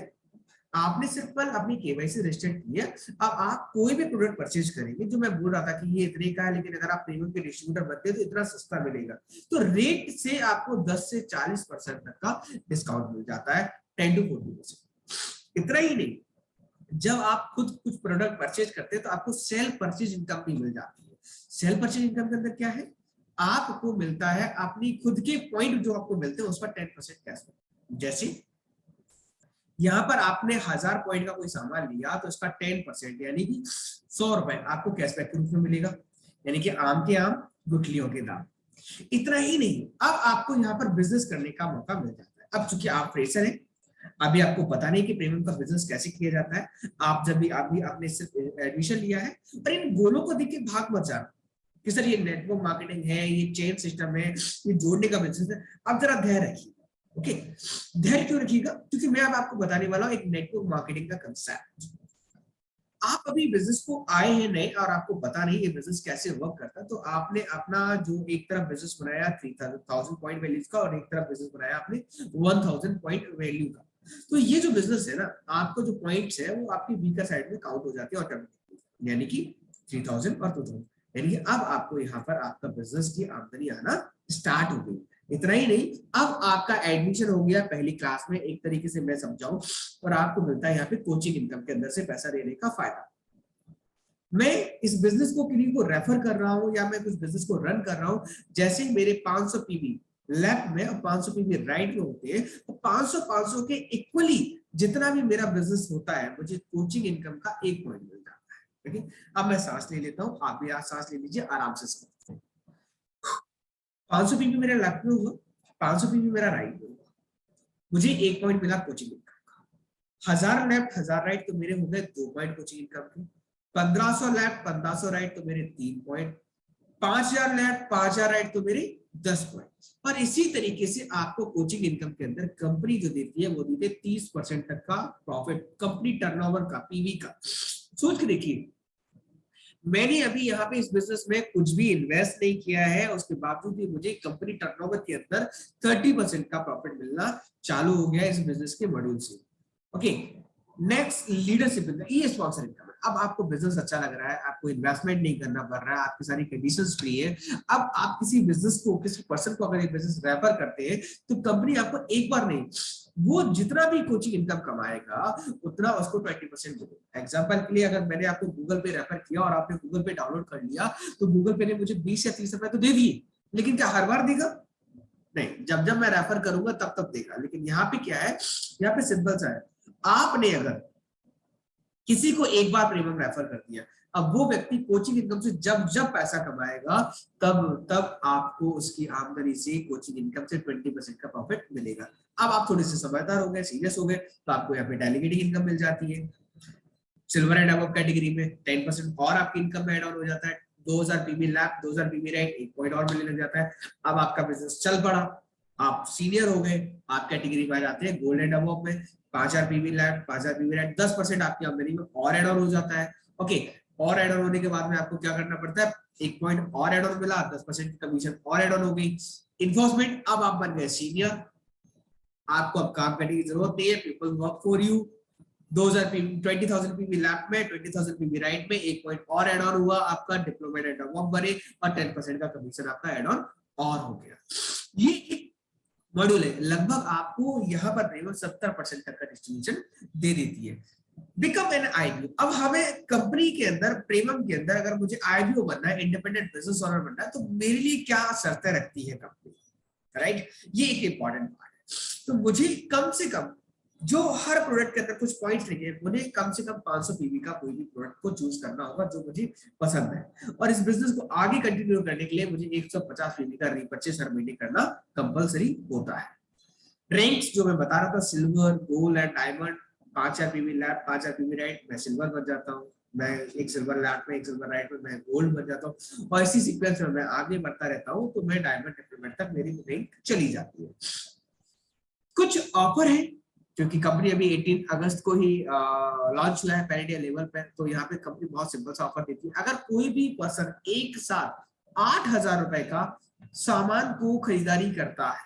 आपने सिर्फ कल अपनी केवाईसी रजिस्टर की है। अब आप कोई भी प्रोडक्ट परचेज करेंगे, जो मैं बोल रहा था कि ये इतने का है, लेकिन अगर आप प्रीमियम के डिस्ट्रीब्यूटर बनते हैं तो इतना सस्ता मिलेगा, तो रेट से आपको 10 से 40% तक का डिस्काउंट मिल जाता है, 10 to 40%। इतना ही नहीं, जब आप खुद कुछ प्रोडक्ट परचेज करते हैं तो आपको सेल्फ परचेज इनकम भी मिल जाती है। सेल्फ परचेज इनकम के अंदर क्या है, आपको मिलता है अपनी खुद के पॉइंट जो आपको मिलते हैं उस पर 10% कैशबैक। जैसे यहां पर आपने 1000 पॉइंट का कोई सामान लिया, तो इसका 10% यानी कि 100 रुपए आपको कैशबैक के रूप में मिलेगा, यानी कि आम के आम गुठलियों के दाम। इतना ही नहीं, अब आपको यहाँ पर बिजनेस करने का मौका मिल जाता है। अब चूंकि आप फ्रेशर हैं, अभी आपको पता नहीं कि प्रीमियम का बिजनेस कैसे किया जाता है, आप जब भी अभी आपने सिर्फ एडमिशन लिया है, पर इन गोलों को देख के भाग मत जाना कि सर ये नेटवर्क मार्केटिंग है, ये चेन सिस्टम है, ये जोड़ने का बिजनेस है। अब जरा धैर्य रखिए। ओके, धैर्य क्यों रखिएगा? क्योंकि मैं अब आपको बताने वाला हूं एक नेटवर्क मार्केटिंग का कंसेप्ट। आप अभी बिजनेस को आए हैं नए और आपको पता नहीं ये बिजनेस कैसे वर्क करता है, तो आपने अपना जो एक तरफ बिजनेस बनाया 3000 पॉइंट वैल्यू का, और एक तरफ बिजनेस बनाया आपने 1000 पॉइंट वैल्यू का। तो ये जो बिजनेस है ना, आपको जो पॉइंट्स है वो आपकी वीकर साइड में काउंट हो जाती है ऑटोमेटिकली, यानी कि 3000 और 2000, यानी कि अब आपको यहाँ पर आपका बिजनेस की आमदनी आना स्टार्ट हो गई। इतना ही नहीं, अब आपका एडमिशन हो गया पहली क्लास में, एक तरीके से मैं समझाऊं, और आपको मिलता है यहाँ पे कोचिंग इनकम के अंदर से पैसा लेने का फायदा। मैं इस बिजनेस को किसी को रेफर कर रहा हूं या मैं कुछ बिजनेस को रन कर रहा हूं, जैसे ही मेरे 500 पीवी लेफ्ट में और 500 पीवी राइट में होते हैं, तो 500 के इक्वली जितना भी मेरा बिजनेस होता है, मुझे कोचिंग इनकम का 1 पॉइंट मिल जाता है। ठीक है, अब मैं सांस ले लेता हूं, आप भी आज सांस ले लीजिए आराम से। 500 पीवी मेरा लेफ्ट में हुआ, 500 पीवी मेरा राइट में हुआ, मुझे 1 पॉइंट मिला कोचिंग इनकम का। 1000 लेफ्ट 1000 राइट तो मेरे हो गए 2 पॉइंट कोचिंग इनकम के। 1500 लेफ्ट 1500 राइट तो मेरे 3 पॉइंट। 5000 लेफ्ट 5000 राइट तो मेरे 10 पॉइंट। और इसी तरीके से आपको कोचिंग इनकम के अंदर कंपनी जो देती है वो देती है 30% तक का प्रॉफिट, कंपनी टर्नओवर का, पीवी का। सोच के देखिए, मैंने अभी यहाँ पे इस बिजनेस में कुछ भी इन्वेस्ट नहीं किया है, उसके बावजूद भी मुझे कंपनी टर्नओवर के अंदर 30% का प्रॉफिट मिलना चालू हो गया इस बिजनेस के मॉड्यूल से। ओके, नेक्स्ट लीडरशिप, ई स्पॉन्सर इनकम। अब आपको बिजनेस अच्छा लग रहा है, आपको इन्वेस्टमेंट नहीं करना पड़ रहा है, आपकी सारी कंडीशंस फ्री है। अब आप किसी बिजनेस को, किसी पर्सन को अगर एक बिजनेस रेफर करते हैं तो कंपनी आपको एक बार नहीं, वो जितना भी कोचिंग इनकम कमाएगा उतना उसको 20% देगा। एग्जांपल के लिए अगर मैंने आपको गूगल पे रेफर किया और आपने गूगल पे डाउनलोड कर लिया तो गूगल पे ने मुझे 20 या 30 रुपए तो दे दिए, लेकिन क्या हर बार देगा? नहीं, जब जब मैं रेफर करूंगा तब तब देगा। लेकिन यहाँ पे क्या है, यहाँ पे सिंपल सा है, आपने अगर किसी को एक बार प्रीमियम रेफर कर दिया, अब वो व्यक्ति कोचिंग इनकम से जब जब पैसा कमाएगा तब तब आपको उसकी आमदनी से कोचिंग इनकम से 20% का प्रॉफिट मिलेगा। अब आप थोड़े से समझदार हो गए, सीरियस हो गए, तो आपको यहाँ पे डेलीगेटिंग इनकम मिल जाती है। सिल्वर एंड अबव कैटेगरी में 10% और आपकी इनकम में ऐड ऑन हो जाता है। 2000 पीबी लैब, 2000 पीबी राइट, एक पॉइंट और मिलने लग जाता है। अब आपका बिजनेस चल पड़ा, आप सीनियर हो गए, आप कैटेगरी में आ जाते हैं गोल्ड एंड अबव में। 5000 पीबी लैब, 5000 पीबी राइट, 10% आपकी आमदनी में और ऐड ऑन हो जाता है। ओके, और ऐड ऑन होने के बाद में आपको क्या करना पड़ता है, एक पॉइंट और ऐड ऑन मिला, 10% की कमीशन और ऐड ऑन हो गई। इन्फोर्समेंट, अब आप बन गए सीनियर, आपको अब काम करने की जरूरत नहीं है, people work for you. 20,000 PV lab में, 20,000 पीवी राइट में, एक पॉइंट और ऐड ऑन हुआ, आपका डिप्लोमेट एंड वर्क बने और 10% का कमीशन आपका ऐड ऑन और हो गया। ये एक मॉड्यूल है, लगभग आपको यहाँ पर प्रीमियम 70% तक का डिस्ट्रीब्यूशन दे देती है। बिकम एन आईबीओ, अब हमें कंपनी के अंदर, प्रीमियम के अंदर अगर मुझे आईबीओ बनना है, इंडिपेंडेंट बिजनेस ओनर बनना है, तो मेरे लिए क्या शर्तें रखती है कंपनी, राइट? ये एक इंपॉर्टेंट पार्ट है। तो मुझे कम से कम जो हर प्रोडक्ट के अंदर कुछ पॉइंट्स लिखे, मुझे कम से कम 500 पीवी का कोई भी प्रोडक्ट को चूज करना होगा जो मुझे पसंद है, और इस बिजनेस को आगे कंटिन्यू करने के लिए मुझे 150 पीवी का रीपर्चेस हर महीने करना कंपलसरी होता है। रैंक्स जो मैं बता रहा था, silver, gold and diamond, 5000 PV lab, 5000 PV right, मैं सिल्वर बन जाता हूँ, मैं एक सिल्वर लैब में, एक सिल्वर राइट में मैं गोल्ड बन जाता हूँ, और इसी सीक्वेंस में मैं आगे बढ़ता रहता हूँ, तो मैं डायमंड डिप्लोमेट तक मेरी रैंक चली जाती है। कुछ ऑफर है क्योंकि कंपनी अभी 18 अगस्त को ही लॉन्च हुआ है पैन इंडिया लेवल पे, तो यहाँ पे कंपनी बहुत सिंपल सा ऑफर देती है। अगर कोई भी पर्सन एक साथ 8,000 रुपए का सामान को खरीदारी करता है,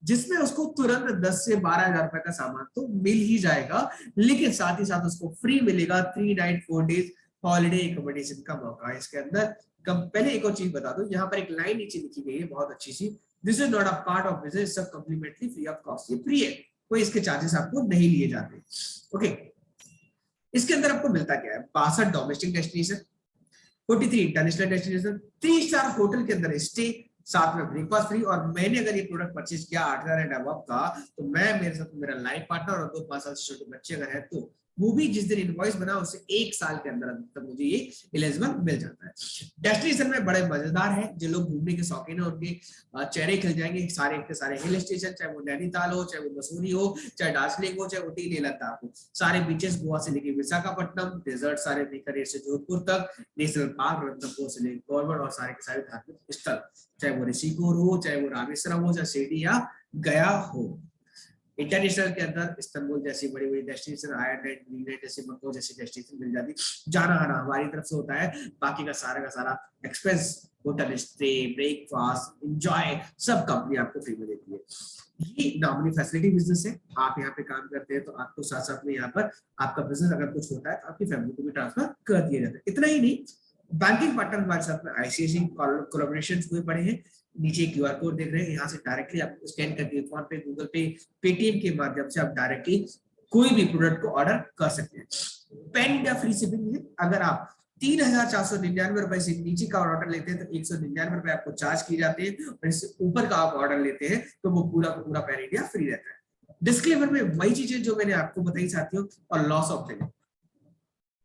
जिसमें उसको तुरंत 10 से 12,000 रुपए का सामान तो मिल ही जाएगा, लेकिन साथ ही साथ उसको फ्री मिलेगा 3 नाइट 4 डेज हॉलिडे एकोमोडेशन का मौका। इसके अंदर पहले एक और चीज बता दूं, यहाँ पर एक लाइन नीचे लिखी गई है बहुत अच्छी सी, this is not a part of business, सब कम्प्लीमेंटरी फ्री ऑफ कॉस्ट। ये फ्री है, कोई इसके चार्जेस आपको नहीं लिए जाते। ओके, इसके अंदर आपको मिलता क्या है, 62 domestic destination, 43 international destination, 3 star hotel के अंदर स्टे, साथ में ब्रेकफास्ट फ्री। और मैंने अगर ये प्रोडक्ट परचेज किया 8,000 एंड अबव का, तो मैं, मेरे साथ मेरा लाइफ पार्टनर और 2 5 साल से छोटे बच्चे अगर है, तो वो भी जिस दिन इनवॉइस बना उससे 1 साल के अंदर तक मुझे ये एलिजिबल मिल जाता है। डेस्टिनेशन में बड़े मजेदार है, जो लोग घूमने के शौकीन है उनके चेहरे खिल जाएंगे। सारे के सारे हिल स्टेशन, चाहे वो नैनीताल हो, चाहे वो मसूरी हो, चाहे दार्जिलिंग हो, चाहे ऊटी लेह लद्दाख हो, सारे बीचेस गोवा से लेके विशाखापट्टनम, डेजर्ट सारे बीकानेर से जोधपुर तक, नेशनल पार्क रणथंभौर से लेकर गवर्नमेंट, और सारे के सारे धार्मिक स्थल, चाहे वो ऋषिकोर हो, चाहे वो रामेश्वरम हो, चाहे शिरडी या गया हो। इंटरनेशनल के अंदर इस्तांबुल जैसी बड़ी बड़ी डेस्टिनेशन, आयरलैंड, न्यूजीलैंड जैसे मक्को जैसी डेस्टिनेशन मिल जाती। जाना आना हमारी तरफ से होता है, बाकी का सारा expense, hotel stay, breakfast, enjoy, सब कंपनी आपको फ्री में देती है। ये नॉमिनी फैसिलिटी बिजनेस है। आप यहाँ पे काम करते हैं तो आपको साथ साथ में यहाँ पर आपका बिजनेस अगर कुछ होता है तो आपकी फैमिली को भी ट्रांसफर कर दिया जाता है। इतना ही नहीं, बैंकिंग पार्टनर हमारे साथ में आईसीआईसीआई कोलैबोरेशन हुए पड़े हैं। नीचे क्यूआर कोड देख रहे हैं, यहाँ से डायरेक्टली आप स्कैन करके फोन पे, गूगल पे, पेटीएम के माध्यम से आप डायरेक्टली कोई भी प्रोडक्ट को ऑर्डर कर सकते हैं। पैन इंडिया फ्री शिपिंग है। अगर आप 3,499 रुपए से नीचे का ऑर्डर लेते हैं तो 199 रुपए आपको चार्ज किए जाते हैं, और इससे ऊपर का आप ऑर्डर लेते हैं तो वो पूरा का पूरा पैन इंडिया फ्री रहता है। डिस्क्लेमर में वही चीजें जो मैंने आपको बताई साथियों, और लॉस ऑफ पेमेंट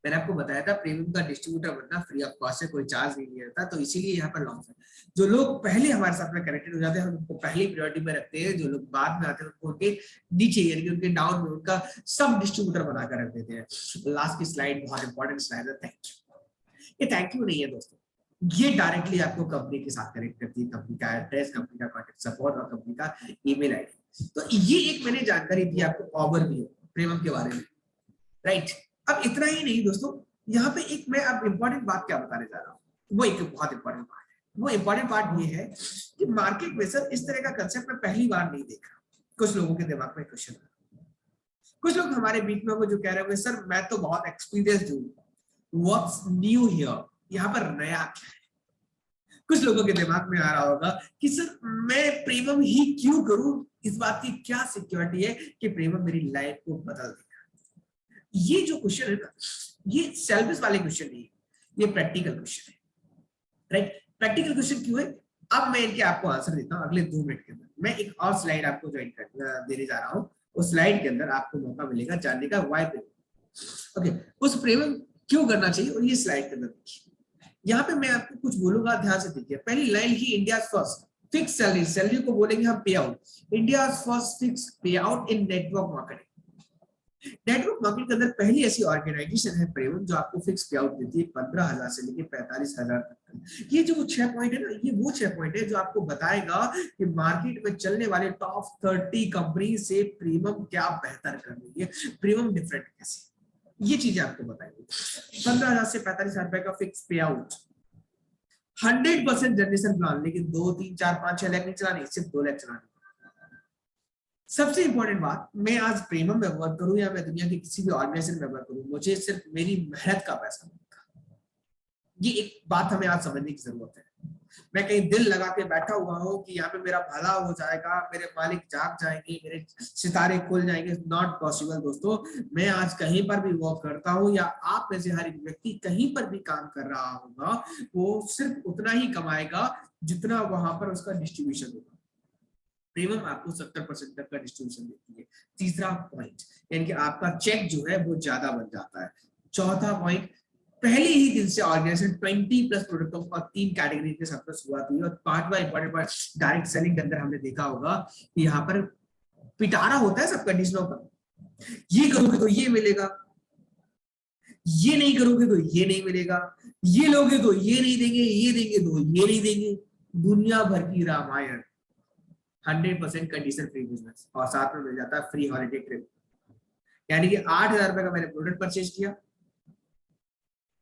मैंने आपको बताया था, प्रीमियम का डिस्ट्रीब्यूटर बनना फ्री ऑफ कॉस्ट है, कोई चार्ज नहीं लिया जाता, तो इसीलिए यहाँ पर लॉस है। जो लोग पहले हमारे साथ में कनेक्टेड हो जाते हैं हम उनको पहली प्रायोरिटी में रखते हैं, जो लोग बाद में आते हैं उनको उनके नीचे यानी उनके डाउन में उनका सब डिस्ट्रीब्यूटर बनाकर रख देते हैं। लास्ट की स्लाइड बहुत इंपॉर्टेंट स्लाइड है, थैंक यू। ये थैंक यू नहीं है दोस्तों, ये डायरेक्टली आपको कंपनी के साथ कनेक्ट करती है, कंपनी का एड्रेस, कंपनी का कॉन्टैक्ट सपोर्ट और कंपनी का ईमेल आईडी। तो ये एक मैंने जानकारी दी आपको ओवरव्यू प्रीमियम के बारे में, राइट। अब इतना ही नहीं दोस्तों, यहाँ पे एक मैं अब इंपॉर्टेंट बात क्या बताने जा रहा हूँ, वो एक बहुत इंपॉर्टेंट बात है। वो इंपॉर्टेंट बात ये है कि मार्केट में सर इस तरह का कंसेप्ट मैं पहली बार नहीं देखा। कुछ लोगों के दिमाग में क्वेश्चन, कुछ लोग हमारे बीच में जो कह रहे होंगे सर मैं तो बहुत एक्सपीरियंस्ड हूँ, व्हाट्स न्यू हियर, यहाँ पर नया क्या है। कुछ लोगों के दिमाग में आ रहा होगा कि सर मैं प्रेमम ही क्यों करूं, इस बात की क्या सिक्योरिटी है कि प्रेमम मेरी लाइफ को बदल देगा। ये जो क्वेश्चन है ना, ये सेल्फिश वाले क्वेश्चन नहीं, ये प्रैक्टिकल क्वेश्चन है, राइट। प्रैक्टिकल क्वेश्चन क्यों है, अब मैं इनके आपको आंसर देता हूं अगले 2 मिनट के अंदर। मैं एक और स्लाइड आपको ज्वाइन कर देने जा रहा हूं, उस स्लाइड के अंदर आपको मौका मिलेगा जानने का व्हाई प्रेमम। ओके, उस प्रेमम क्यों करना चाहिए, और ये स्लाइड के अंदर देखिए। यहाँ पे मैं आपको कुछ बोलूंगा, ध्यान से देखिए। पहली लाइन ही India first fix salary, salary को बोलेंगे हम pay out, India first fix pay out in network marketing. Network marketing के अंदर पहली ऐसी ऑर्गेनाइजेशन है प्रेमम जो आपको फिक्स पे आउट देती है 15,000 से लेकर 45,000 तक। ये जो 6 पॉइंट है ना, ये वो 6 पॉइंट है जो आपको बताएगा कि मार्केट में चलने वाले टॉप 30 कंपनी से प्रीमियम क्या बेहतर कर रही है, प्रीमियम डिफरेंट कैसे, ये चीजें आपको बताएंगे। 15,000 से 45,000 रुपए का fix pay out, 100% generation plan, लेकिन 2, 3, 4, 5, 6 लाख नहीं चलानी, सिर्फ 2 लाख चलानी। सबसे इंपॉर्टेंट बात, मैं आज प्रीमियम में वर्क करूं या मैं दुनिया की किसी भी ऑर्गेनाइजेशन में वर्क करूं, मुझे सिर्फ मेरी मेहनत का पैसा मिलता। ये एक बात हमें आज समझने की जरूरत है। मैं कहीं दिल लगा के बैठा हुआ हूँ कि यहाँ पे मेरा भला हो जाएगा, मेरे मालिक जाग जाएंगे, मेरे सितारे खुल जाएंगे, नॉट पॉसिबल दोस्तों। मैं आज कहीं पर भी वर्क करता हूँ या आप में से हर एक व्यक्ति कहीं पर भी काम कर रहा होगा, वो सिर्फ उतना ही कमाएगा जितना वहां पर उसका डिस्ट्रीब्यूशन होगा। प्रीमियम आपको 70% तक का डिस्ट्रीब्यूशन देती है। तीसरा पॉइंट, यानी कि आपका चेक जो है वो ज्यादा बन जाता है। चौथा पॉइंट, पहले ही दिन से ऑर्गेनाइजेशन 20+ प्रोडक्टों और 3 कैटेगरी के साथ शुरुआत हुई। और 5वां इंपॉर्टेंट पॉइंट, डायरेक्ट सेलिंग के अंदर हमने देखा होगा कि यहाँ पर पिटारा होता है सब कंडीशनों का, ये करोगे तो ये मिलेगा, ये नहीं करोगे तो ये नहीं मिलेगा, ये लोगे तो ये नहीं देंगे, ये देंगे तो ये नहीं देंगे। दुनिया भर की रामायण। 100% कंडीशन फ्री बिजनेस, और साथ में मिल जाता है फ्री हॉलिडे ट्रिप। यानी कि 8,000 रुपए का मैंने प्रोडक्ट परचेज किया,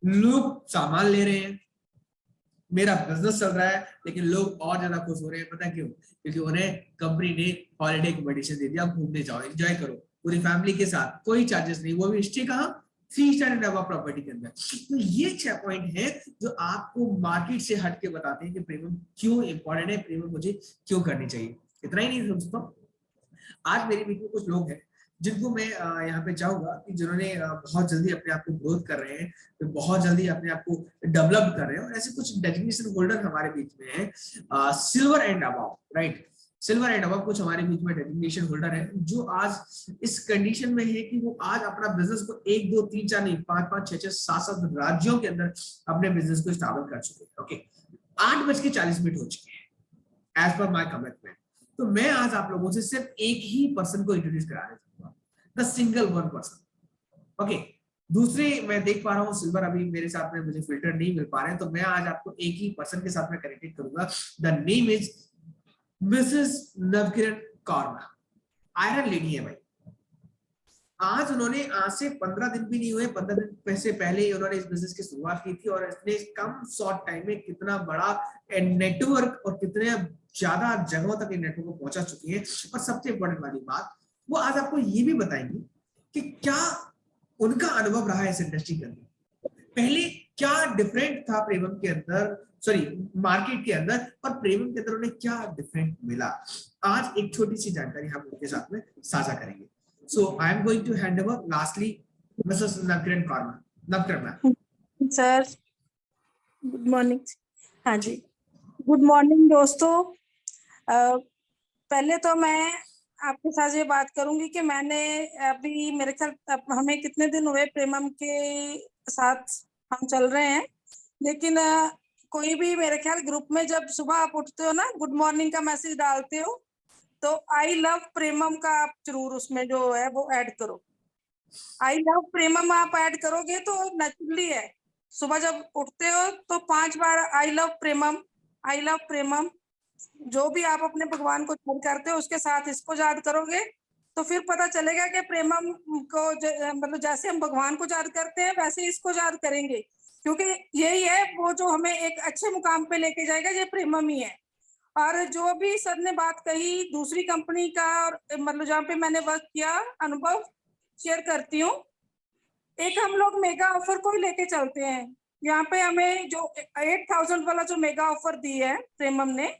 लोग सामान ले रहे हैं, मेरा बिजनेस चल रहा है, लेकिन लोग और ज्यादा खुश हो रहे हैं। पता क्यों? क्योंकि उन्हें कंपनी ने हॉलिडे इनविटेशन दे दिया, घूमने जाओ, एंजॉय करो पूरी फैमिली के साथ, कोई चार्जेस नहीं, वो भी स्टे कहां, 3 स्टार एंड अबव प्रॉपर्टी के अंदर। तो ये 6 पॉइंट है जो आपको मार्केट से हट के बताते हैं कि प्रीमियम क्यों इंपॉर्टेंट है, प्रीमियम मुझे क्यों करनी चाहिए। इतना ही नहीं दोस्तों, आज मेरे बीच में कुछ लोग हैं जिनको मैं यहाँ पे चाहूंगा कि जिन्होंने बहुत जल्दी अपने आप को ग्रोथ कर रहे हैं, तो बहुत जल्दी अपने आप को डेवलप कर रहे हैं, और ऐसे कुछ डेजिग्नेशन होल्डर हमारे बीच में है, silver and above, right. Silver and above कुछ हमारे बीच में डेजिग्नेशन होल्डर है जो आज इस कंडीशन में है कि वो आज अपना बिजनेस को 1, 2, 3, 4 नहीं, 5, 5, 6, 6, 7, 7 राज्यों के अंदर अपने बिजनेस को स्टार्ट कर चुके हैं। ओके, 8:40 हो चुके हैं एज पर माई कमिटमेंट। तो मैं आज आप लोगों से सिर्फ एक ही पर्सन को इंट्रोड्यूस कराने चाहूंगा, the single one person. Okay, दूसरे मैं देख पा रहा हूँ सिल्वर अभी मेरे साथ में मुझे फिल्टर नहीं मिल पा रहे हैं, तो मैं आज आपको एक ही पर्सन के साथ में कनेक्टेड करूंगा। The name is Mrs Navkiran korma. Iron lady है भाई। आज उन्होंने, आज से 15 दिन भी नहीं हुए, 15 दिन से पहले ही उन्होंने इस बिजनेस की शुरुआत की थी, और इसने कम शॉर्ट टाइम में कितना बड़ा नेटवर्क और कितने ज्यादा जगहों तक नेटवर्क को पहुंचा चुकी है। और सबसे इंपॉर्टेंट वाली बात, वो आज आपको ये भी बताएंगे कि क्या उनका अनुभव रहा है इस इंडस्ट्री के अंदर, पहले क्या डिफरेंट था प्रीमियम के अंदर, सॉरी मार्केट के अंदर, और प्रीमियम के अंदर उन्हें क्या डिफरेंट मिला। आज एक छोटी सी जानकारी हम उनके साथ में साझा करेंगे। So I am going to hand over lastly Mrs. Navkiran Karma. Navkiran ma'am. Sir good morning. हाँ जी, गुड मॉर्निंग दोस्तों। पहले तो मैं आपके साथ ये बात करूंगी कि मैंने अभी, मेरे ख्याल हमें कितने दिन हुए प्रेमम के साथ हम चल रहे हैं, लेकिन कोई भी मेरे ख्याल ग्रुप में जब सुबह आप उठते हो ना, गुड मॉर्निंग का मैसेज डालते हो, तो आई लव प्रेमम का आप जरूर उसमें जो है वो ऐड करो। आई लव प्रेमम आप ऐड करोगे तो नेचुरली है, सुबह जब उठते हो तो 5 बार I love Premam, I love Premam, जो भी आप अपने भगवान को याद करते हो उसके साथ इसको याद करोगे, तो फिर पता चलेगा कि प्रेमम को मतलब जैसे हम भगवान को याद करते हैं वैसे इसको याद करेंगे, क्योंकि यही है वो जो हमें एक अच्छे मुकाम पे लेके जाएगा, ये प्रेमम ही है। और जो भी सर ने बात कही दूसरी कंपनी का, और मतलब जहाँ पे मैंने वर्क किया अनुभव, शेयर करती हूँ। एक हम लोग मेगा ऑफर को ही लेके चलते हैं। यहाँ पे हमें जो 8000 वाला जो मेगा ऑफर दी है प्रेमम ने,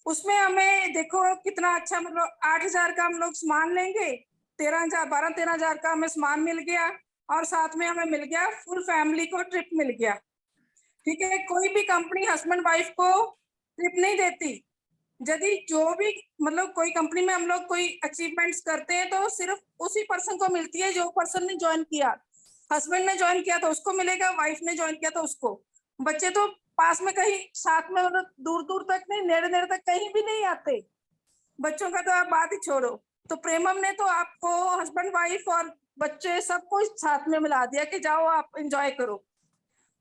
उसमें हमें देखो कितना अच्छा, मतलब 8000 का हम लोग सामान लेंगे, 13,000 का हमें सामान मिल गया, और साथ में हमें मिल गया फुल फैमिली को ट्रिप मिल गया। ठीक है, कोई भी कंपनी हस्बैंड वाइफ को ट्रिप नहीं देती। यदि जो भी मतलब कोई कंपनी में हम लोग कोई अचीवमेंट्स करते हैं तो सिर्फ उसी पर्सन को मिलती है जो पर्सन ने ज्वाइन किया। हस्बैंड ने ज्वाइन किया तो उसको मिलेगा, वाइफ ने ज्वाइन किया तो उसको। बच्चे तो पास में कहीं साथ में, मतलब दूर दूर तक नहीं, नेड़े नेड़े तक कहीं भी नहीं आते। बच्चों का तो आप बात ही छोड़ो। तो प्रेमम ने तो आपको हस्बैंड वाइफ और बच्चे सबको साथ में मिला दिया कि जाओ आप एंजॉय करो।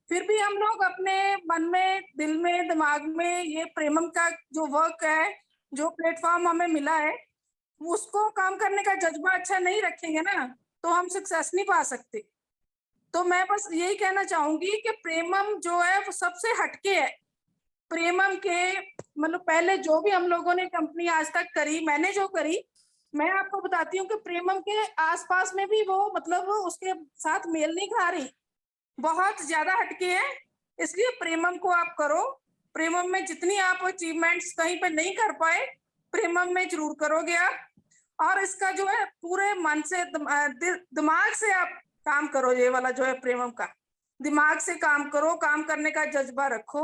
फिर भी हम लोग अपने मन में, दिल में, दिमाग में ये प्रेमम का जो वर्क है, जो प्लेटफॉर्म हमें मिला है, उसको काम करने का जज्बा अच्छा नहीं रखेंगे ना, तो हम सक्सेस नहीं पा सकते। तो मैं बस यही कहना चाहूंगी कि प्रेमम जो है वो सबसे हटके है। प्रेमम के मतलब पहले जो भी हम लोगों ने कंपनी आज तक करी, मैंने जो करी, मैं आपको बताती हूँ कि प्रेमम के आसपास में भी वो मतलब उसके साथ मेल नहीं खा रही, बहुत ज्यादा हटके है। इसलिए प्रेमम को आप करो। प्रेमम में जितनी आप अचीवमेंट्स कहीं पे नहीं कर पाए, प्रेमम में जरूर करोगे आप। और इसका जो है पूरे मन से, दिमाग से आप काम करो। ये वाला जो है प्रेमम का, दिमाग से काम करो, काम करने का जज्बा रखो।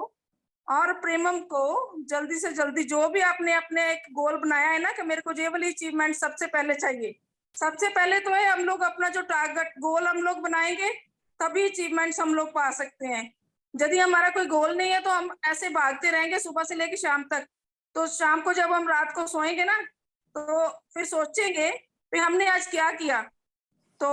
और प्रेमम को जल्दी से जल्दी, जो भी आपने अपने एक गोल बनाया है ना कि मेरे को ये वाली अचीवमेंट सबसे पहले चाहिए, सबसे पहले तो है हम लोग अपना जो टारगेट गोल हम लोग बनाएंगे, तभी अचीवमेंट्स हम लोग पा सकते हैं। यदि हमारा कोई गोल नहीं है तो हम ऐसे भागते रहेंगे सुबह से लेकर शाम तक, तो शाम को जब हम रात को सोएंगे ना, तो फिर सोचेंगे कि हमने आज क्या किया। तो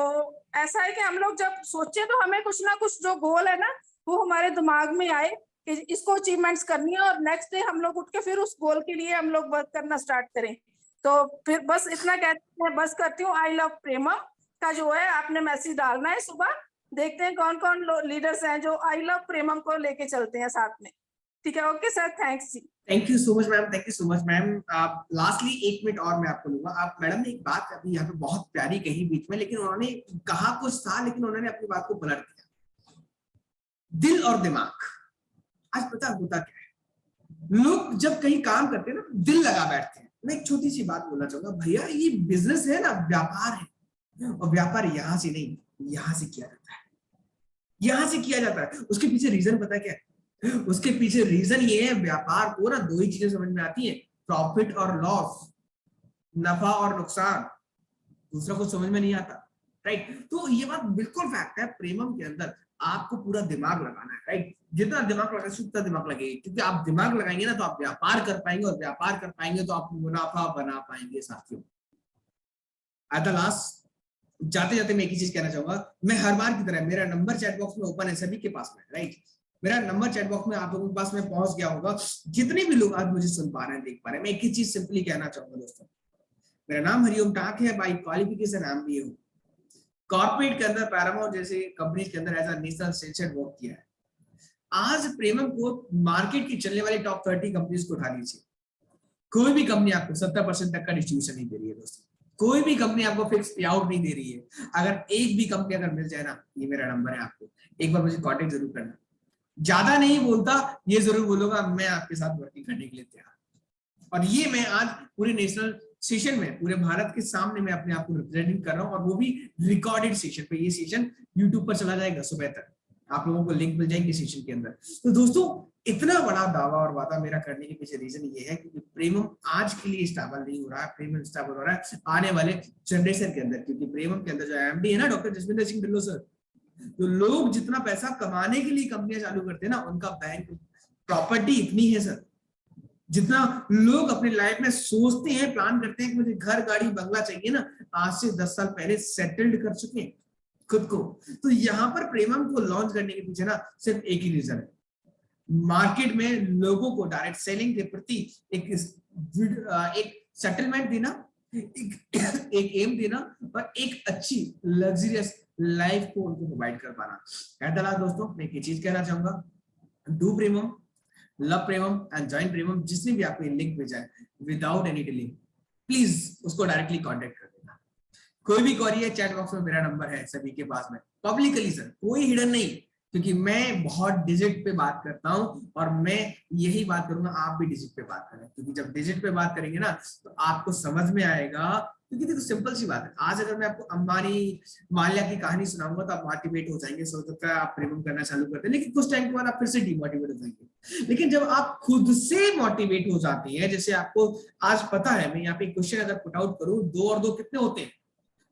ऐसा है कि हम लोग जब सोचे तो हमें कुछ ना कुछ जो गोल है ना, वो हमारे दिमाग में आए कि इसको अचीवमेंट्स करनी है, और नेक्स्ट डे हम लोग उठ के फिर उस गोल के लिए हम लोग वर्क करना स्टार्ट करें। तो फिर बस इतना कहते हैं, बस करती हूँ। आई लव प्रेमम का जो है आपने मैसेज डालना है सुबह, देखते हैं कौन कौन लीडर्स हैं जो आई लव प्रेमम को लेके चलते हैं साथ में। ठीक है, okay sir, thanks ji. Thank you so much ma'am, thank you so much ma'am. Lastly 1 minute और मैं आपको लूंगा। आप मैडम ने एक बात अभी यहाँ पे बहुत प्यारी कही बीच में, लेकिन उन्होंने कहा कुछ था, लेकिन उन्होंने अपनी बात को पलट दिया। दिल और दिमाग। आज पता होता क्या है, लोग जब कहीं काम करते हैं ना, दिल लगा बैठते हैं। मैं एक छोटी सी बात बोलना चाहूंगा, भैया ये बिजनेस है ना, व्यापार है, और व्यापार यहाँ से नहीं, यहाँ से किया जाता है, यहाँ से किया जाता है। उसके पीछे रीजन पता क्या है? उसके पीछे रीजन ये है, व्यापार को ना 2 ही चीजें समझ में आती है, प्रॉफिट और लॉस, नफा और नुकसान, दूसरा कुछ समझ में नहीं आता। राइट, तो ये बात बिल्कुल फैक्ट है। प्रेमम के अंदर आपको पूरा दिमाग लगाना है। राइट, जितना दिमाग लगाए उतना दिमाग लगेगा, क्योंकि आप दिमाग लगाएंगे ना तो आप व्यापार कर पाएंगे, और व्यापार कर पाएंगे तो आप मुनाफा बना पाएंगे साथियों। एट द लास्ट, जाते जाते मैं एक ही चीज कहना चाहूंगा, मैं हर बार की तरह, मेरा नंबर चैट बॉक्स में ओपन है सभी के पास में। राइट, मेरा नंबर चैट बॉक्स में आप लोगों के पास में पहुंच गया होगा, जितने भी लोग आज मुझे सुन पा रहे हैं, देख पा रहे हैं। मैं एक ही चीज सिंपली कहना चाहूंगा दोस्तों, मेरा नाम हरिओम टाक है, बाई क्वालिफिकेशन एमबीए हूं। कॉर्पोरेट के अंदर पैरामाउंट जैसे कंपनी के अंदर as a national sales head work किया है। आज प्रेमम को मार्केट की चलने वाली टॉप 30 कंपनीज को उठा लीजिए, कोई भी कंपनी आपको 70% तक का डिस्ट्रीब्यूशन नहीं दे रही है दोस्तों, कोई भी कंपनी आपको फिक्स पे आउट नहीं दे रही है। अगर एक भी कंपनी अगर मिल जाए ना, ये मेरा नंबर है, आपको एक बार मुझे कांटेक्ट जरूर करना। ज्यादा नहीं बोलता, ये जरूर बोलूंगा, मैं आपके साथ वर्किंग करने के लिए तैयार। और ये मैं आज पूरे नेशनल सेशन में, पूरे भारत के सामने मैं अपने आप को रिप्रेजेंटिंग कर रहा हूँ, और वो भी रिकॉर्डेड सेशन पे। ये सेशन यूट्यूब पर चला जाएगा सुबह तक, आप लोगों को लिंक मिल जाएंगे सेशन के अंदर। तो दोस्तों, इतना बड़ा दावा और वादा मेरा करने के पीछे रीजन ये है कि प्रेमम आज के लिए स्टेबल नहीं हो रहा है, प्रेमम स्टेबल हो रहा है आने वाले जनरेशन के अंदर। क्योंकि प्रेमम के अंदर जो एमडी है ना, डॉक्टर जसविंदर सिंह ढिल्लों सर, तो लोग जितना पैसा कमाने के लिए कंपनियां चालू करते हैं ना, उनका बैंक प्रॉपर्टी इतनी है सर, जितना लोग अपने लाइफ में सोचते हैं, प्लान करते हैं कि मुझे घर, गाड़ी, बंगला चाहिए ना, आज से 10 साल पहले सेटल्ड कर चुके हैं खुद को। तो यहाँ पर प्रेमम को लॉन्च करने के पीछे ना सिर्फ एक ही रीजन है, मार्केट में लोगों को डायरेक्ट सेलिंग के प्रति एक सेटलमेंट देना, एक एम देना, और एक अच्छी लग्जरियस लाइफ को उनको प्रोवाइड कर पाना। दोस्तों, मैं एक चीज कहना चाहूंगा, do Premam, love Premam and join Premam. जिसने भी आपको लिंक भेजा है, विदाउट एनी डिले प्लीज उसको डायरेक्टली कांटेक्ट कर देना। कोई भी क्वेरी है चैट बॉक्स में मेरा नंबर है सभी के पास में, पब्लिकली सर, कोई हिडन नहीं, क्योंकि मैं बहुत डिजिट पे बात करता हूं और मैं यही बात करूंगा, आप भी डिजिट पे बात करें, क्योंकि जब डिजिट पे बात करेंगे ना तो आपको समझ में आएगा। क्योंकि देखो सिंपल सी बात है, आज अगर मैं आपको अंबानी माल्या की कहानी सुनाऊंगा तो आप मोटिवेट हो जाएंगे, सोच सकता है आप प्रेम करना चालू करते हैं, लेकिन कुछ टाइम के बाद आप फिर से डिमोटिवेट हो जाएंगे। लेकिन जब आप खुद से मोटिवेट हो जाते हैं, जैसे आपको आज पता है, मैं यहाँ पे क्वेश्चन अगर पुट आउट करूं 2 और 2 कितने होते हैं,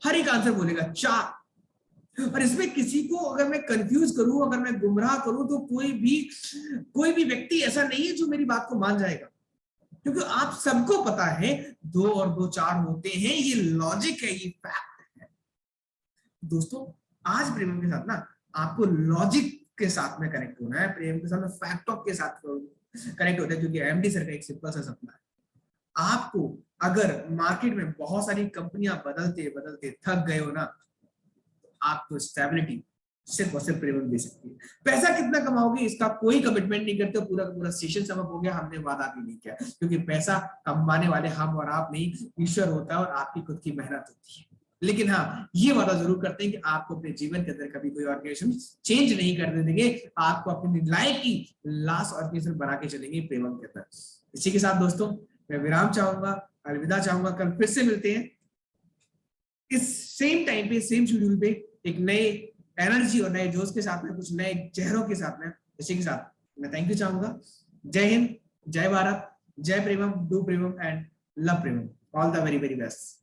हर एक आंसर बोलेगा 4, और इसमें किसी को अगर मैं कंफ्यूज करूं, अगर मैं गुमराह करूं, तो कोई भी व्यक्ति ऐसा नहीं है जो मेरी बात को मान जाएगा, क्योंकि आप सबको पता है 2 और 2 4 होते हैं, ये लॉजिक है, ये फैक्ट है। दोस्तों आज प्रेम के साथ ना आपको लॉजिक के साथ में कनेक्ट होना है, प्रेम के साथ में फैक्टों के साथ कनेक्ट होता है, क्योंकि एमडी सर का एक सिंपल सा सपना है, आपको अगर मार्केट में बहुत सारी कंपनियां बदलते बदलते थक गए हो ना, आपको स्टेबिलिटी सिर्फ और सिर्फ प्रेम दे सकती है। पैसा कितना कमाओगे इसका कोई कमिटमेंट नहीं करते, पूरा का पूरा सेशन समाप्त हो गया, हमने वादा भी नहीं किया, क्योंकि पैसा कमाने वाले हम और आप नहीं, ईश्वर होता है और आपकी खुद की मेहनत होती है। लेकिन हाँ, ये वादा जरूर करते हैं कि आपको अपने जीवन के अंदर कभी कोई ऑर्गेनाइजेशन चेंज नहीं करने देंगे, आपको अपनी लाइफ की लास्ट ऑर्गेनाइजेशन बना के चलेंगे प्रेम के अंदर। इसी के साथ दोस्तों मैं विराम चाहूंगा, अलविदा चाहूंगा, कल फिर से मिलते हैं इस सेम टाइम पे, सेम शेड्यूल पे, एक नए एनर्जी और नए जोश के साथ में, कुछ नए चेहरों के साथ में। इसी के साथ मैं थैंक यू चाहूंगा। जय हिंद, जय भारत, जय Premam, do Premam and love Premam, all the very very best.